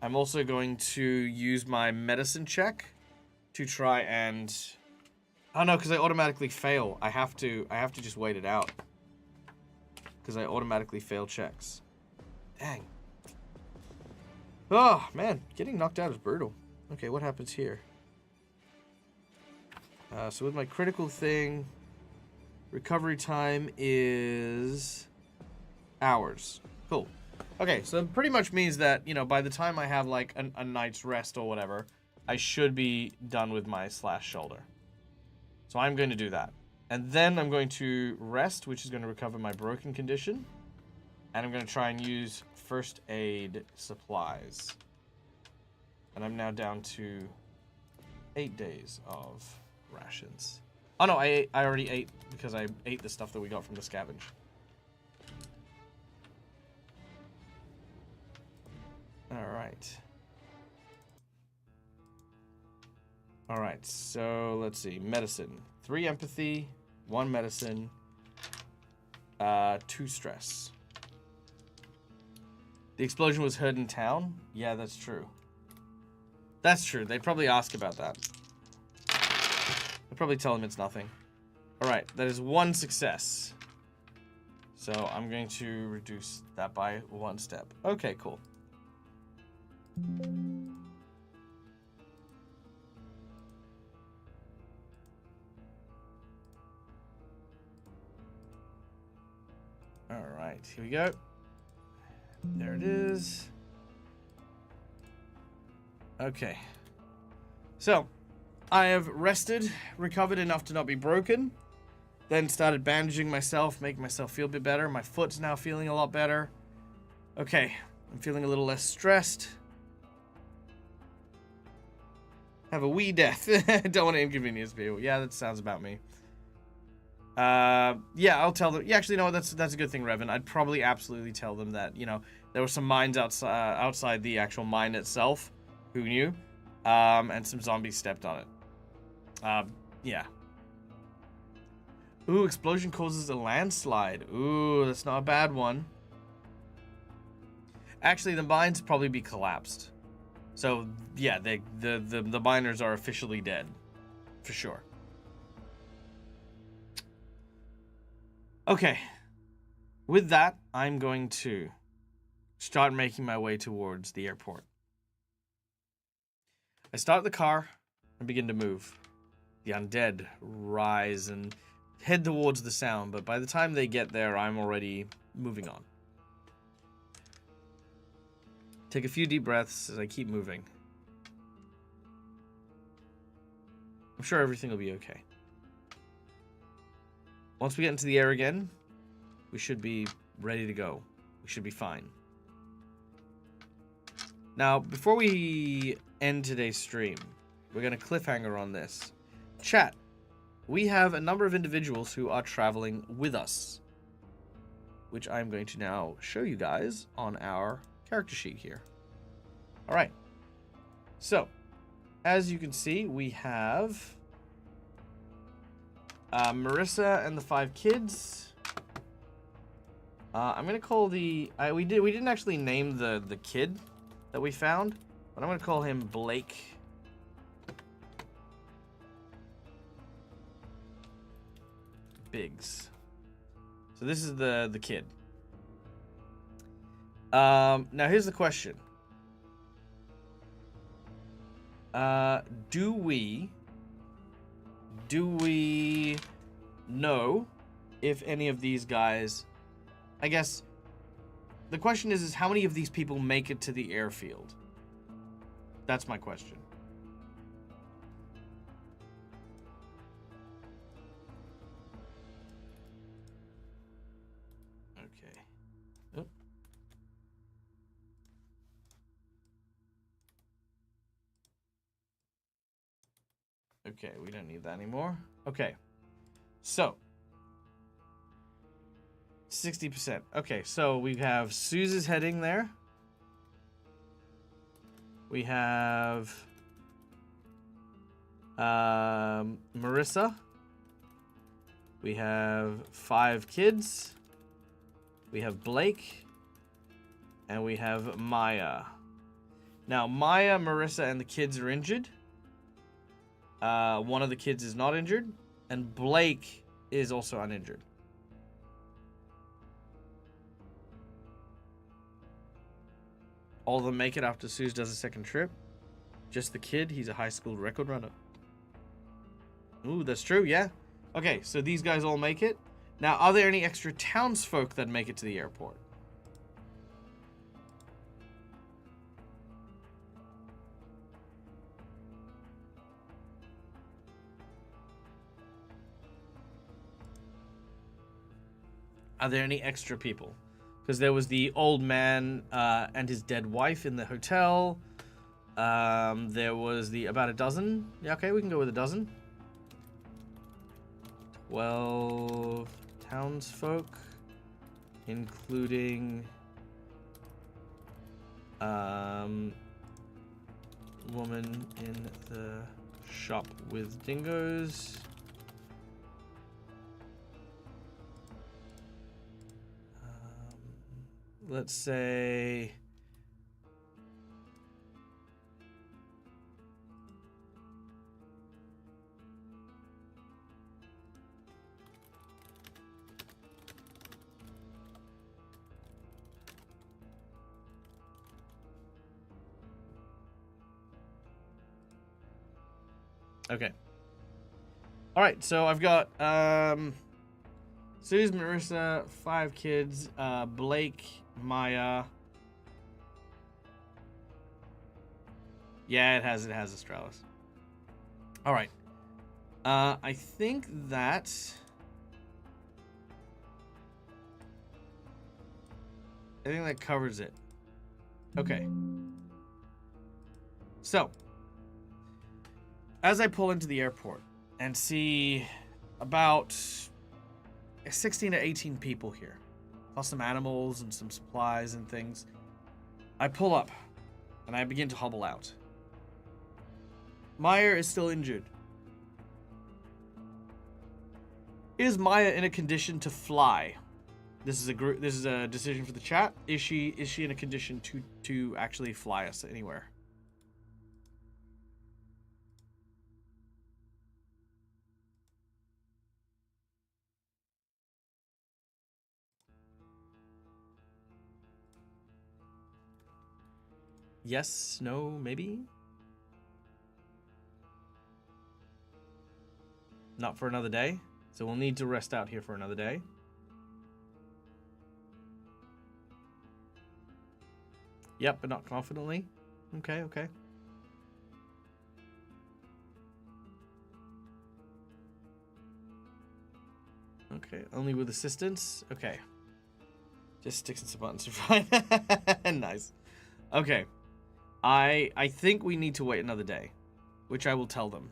I'm also going to use my medicine check to try and... Oh no, because I automatically fail. I have to just wait it out. Because I automatically fail checks. Dang. Oh, man. Getting knocked out is brutal. Okay, what happens here? So with my critical thing... Recovery time is hours. Cool. Okay, so that pretty much means that, you know, by the time I have, like, a night's rest or whatever, I should be done with my slash shoulder. So I'm going to do that. And then I'm going to rest, which is going to recover my broken condition. And I'm going to try and use first aid supplies. And I'm now down to 8 days of rations. Oh no, I already ate because I ate the stuff that we got from the scavenge. Alright. Alright, so let's see. Medicine. 3 empathy, 1 medicine, 2 stress. The explosion was heard in town? Yeah, that's true. That's true. They'd probably ask about that. They'd probably tell him it's nothing. Alright, that is 1 success. So I'm going to reduce that by 1 step. Okay, cool. Alright, here we go. There it is. Okay. So, I have rested, recovered enough to not be broken. Then started bandaging myself, making myself feel a bit better. My foot's now feeling a lot better. Okay, I'm feeling a little less stressed. Have a wee death. Don't want to inconvenience people. Yeah, that sounds about me. Yeah, I'll tell them. Yeah, actually, no, that's a good thing, Revan. I'd probably absolutely tell them that, you know, there were some mines outside the actual mine itself. Who knew? And some zombies stepped on it. Yeah. Ooh, explosion causes a landslide. Ooh, that's not a bad one. Actually, the mines probably be collapsed. So, yeah, the miners are officially dead. For sure. Okay. With that, I'm going to start making my way towards the airport. I start the car and begin to move. The undead rise and head towards the sound, but by the time they get there, I'm already moving on. Take a few deep breaths as I keep moving. I'm sure everything will be okay. Once we get into the air again, we should be ready to go. We should be fine. Now, before we end today's stream, we're going to cliffhanger on this. Chat, we have a number of individuals who are traveling with us, which I'm going to now show you guys on our character sheet here. All right. So, as you can see, we have Marissa and the 5 kids. I'm gonna call the we didn't actually name the kid that we found, but I'm gonna call him Blake. Biggs. So this is the kid. Now here's the question. Do we know if any of these guys, I guess the question is how many of these people make it to the airfield? That's my question. Okay. Oh. Okay, we don't need that anymore. Okay. So 60%. Okay, so we have Suze's heading there. We have Marissa. We have 5 kids. We have Blake. And we have Maya. Now, Maya, Marissa, and the kids are injured. One of the kids is not injured. And Blake is also uninjured. All of them make it after Suze does a second trip. Just the kid, he's a high school record runner. Ooh, that's true, yeah. Okay, so these guys all make it. Now, are there any extra townsfolk that make it to the airport? Are there any extra people? Because there was the old man and his dead wife in the hotel. There was about a dozen. Yeah, okay, we can go with a dozen. 12 townsfolk, including woman in the shop with dingoes. let's say... Okay. All right, so I've got Susan, Marissa, 5 kids, Blake, Maya. Yeah, it has Astralis. All right. I think that covers it. Okay. So, as I pull into the airport and see about 16 to 18 people here, plus some animals and some supplies and things, I pull up and I begin to hobble out. Maya is still injured. Is Maya in a condition to fly? This is a decision for the chat. Is she in a condition to actually fly us anywhere? Yes, no, maybe? Not for another day. So we'll need to rest out here for another day. Yep, but not confidently. Okay, okay. Okay, only with assistance. Okay. Just sticks and some buttons are fine. Nice. Okay. I think we need to wait another day, which I will tell them.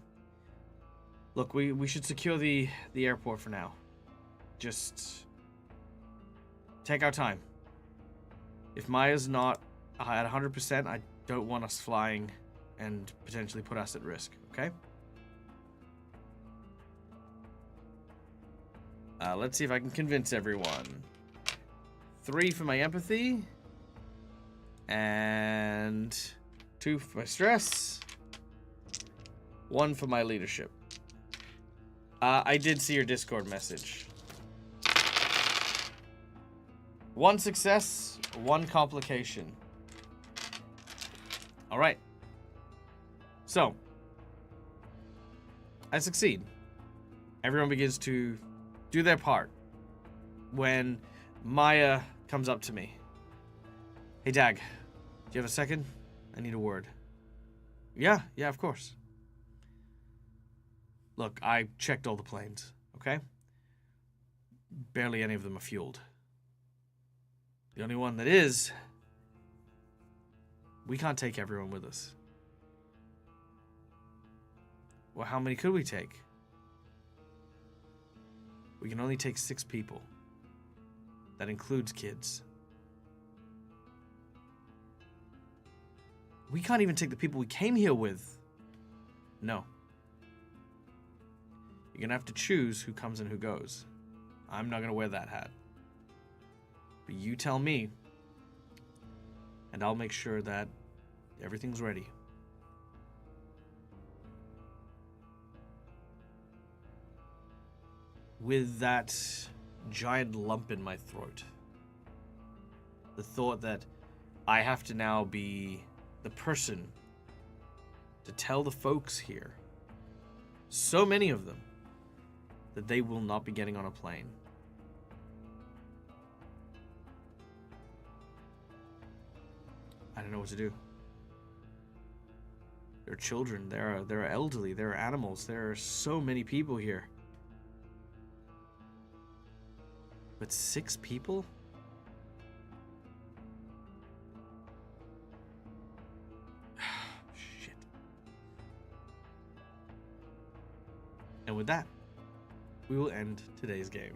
Look, we should secure the airport for now. Just take our time. If Maya's not at 100%, I don't want us flying and potentially put us at risk, okay? Let's see if I can convince everyone. 3 for my empathy. And 2 for my stress. 1 for my leadership. I did see your Discord message. 1 success, 1 complication. All right. So, I succeed. Everyone begins to do their part. When Maya comes up to me. Hey, DAG, do you have a second? I need a word. Yeah, of course. Look, I checked all the planes, okay? Barely any of them are fueled. The only one that is, we can't take everyone with us. Well, how many could we take? We can only take 6 people. That includes kids. We can't even take the people we came here with. No. You're gonna have to choose who comes and who goes. I'm not gonna wear that hat. But you tell me, and I'll make sure that everything's ready. With that giant lump in my throat. The thought that I have to now be the person to tell the folks here, so many of them, that they will not be getting on a plane. I don't know what to do. There are children, there are elderly, there are animals, there are so many people here. But 6 people? Shit. And with that, we will end today's game.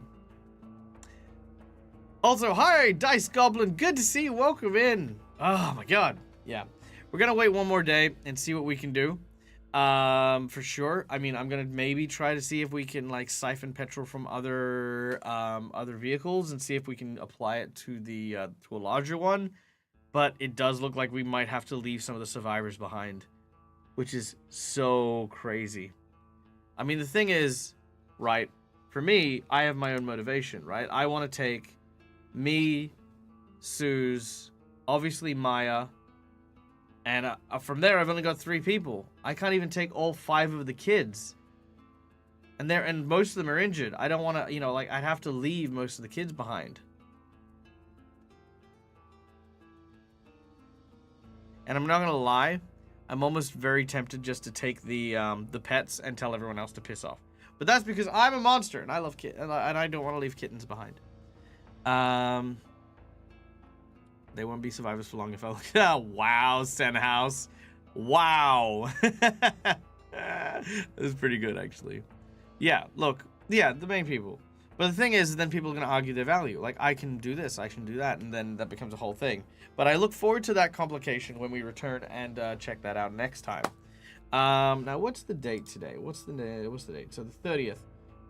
Also, hi, Dice Goblin. Good to see you. Welcome in. Oh my god. Yeah. We're gonna wait one more day and see what we can do. For sure. I mean, I'm gonna maybe try to see if we can like siphon petrol from other vehicles and see if we can apply it to the to a larger one. But it does look like we might have to leave some of the survivors behind, which is so crazy. I mean, the thing is, right? For me, I have my own motivation, right? I want to take me, Suze, obviously Maya, and from there I've only got 3 people. I can't even take all 5 of the kids, and most of them are injured. I don't want to, you know, like I'd have to leave most of the kids behind. And I'm not gonna lie, I'm almost very tempted just to take the pets and tell everyone else to piss off. But that's because I'm a monster and I love kittens, and I don't want to leave kittens behind. They won't be survivors for long if I look. Oh, wow, Senhouse. Wow. That's pretty good, actually. Yeah, look. Yeah, the main people. But the thing is, then people are going to argue their value. Like, I can do this, I can do that, and then that becomes a whole thing. But I look forward to that complication when we return and check that out next time. Now, what's the date today? What's the date? So the 30th.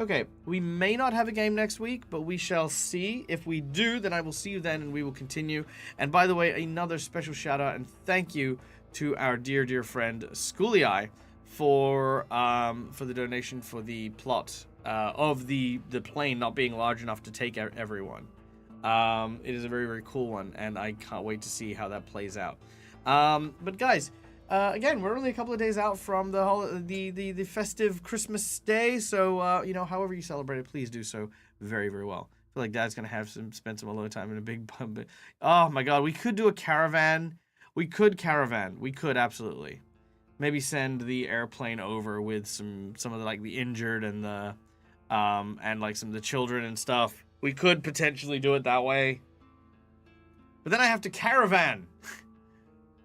Okay, we may not have a game next week, but we shall see. If we do, then I will see you then, and we will continue. And by the way, another special shout out and thank you to our dear, dear friend Schooly Eye for the donation for the plot of the plane not being large enough to take everyone. It is a very, very cool one, and I can't wait to see how that plays out. But guys, again, we're only a couple of days out from the festive Christmas day, so you know, however you celebrate it, please do so very, very well. I feel like Dad's gonna have spend some alone time in a big bum. Oh my God, we could do a caravan. We could absolutely. Maybe send the airplane over with some of the like the injured and the and like some of the children and stuff. We could potentially do it that way. But then I have to caravan.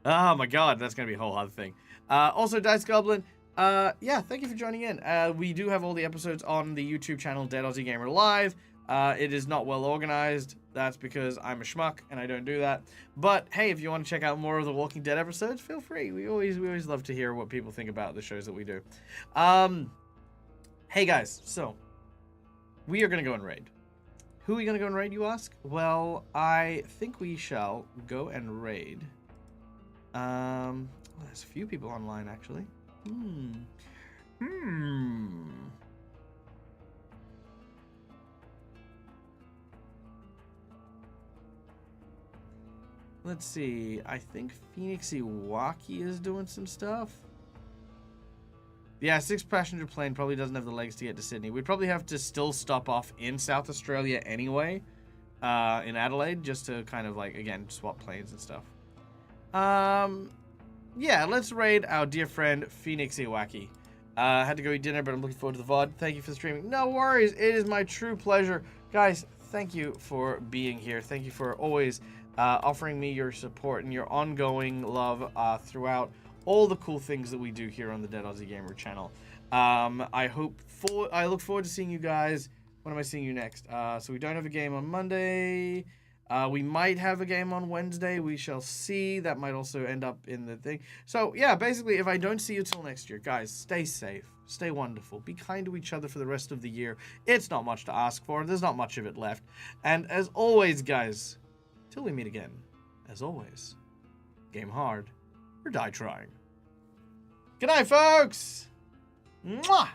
Oh my God, that's gonna be a whole other thing. Also, Dice Goblin, yeah, thank you for joining in. We do have all the episodes on the YouTube channel Dead Aussie Gamer Live. It is not well organized. That's because I'm a schmuck and I don't do that. But hey, if you want to check out more of the Walking Dead episodes, feel free. We always love to hear what people think about the shows that we do. Hey guys, so we are gonna go and raid. Who are we gonna go and raid, you ask? Well, I think we shall go and raid. Well, there's a few people online actually. Let's see. I think Phoenix Iwaki is doing some stuff. Yeah, 6-passenger plane probably doesn't have the legs to get to Sydney. We'd probably have to still stop off in South Australia anyway, in Adelaide, just to kind of like, again, swap planes and stuff. Yeah, let's raid our dear friend Phoenix Iwaki. Had to go eat dinner, but I'm looking forward to the VOD. Thank you for the streaming. No worries. It is my true pleasure. Guys, thank you for being here. Thank you for always offering me your support and your ongoing love throughout all the cool things that we do here on the Dead Aussie Gamer channel. I look forward to seeing you guys. When am I seeing you next? So we don't have a game on Monday. We might have a game on Wednesday. We shall see. That might also end up in the thing. So yeah, basically, if I don't see you till next year, guys, stay safe, stay wonderful, be kind to each other for the rest of the year. It's not much to ask for. There's not much of it left. And as always, guys, till we meet again, as always, game hard or die trying. Good night, folks. Mwah!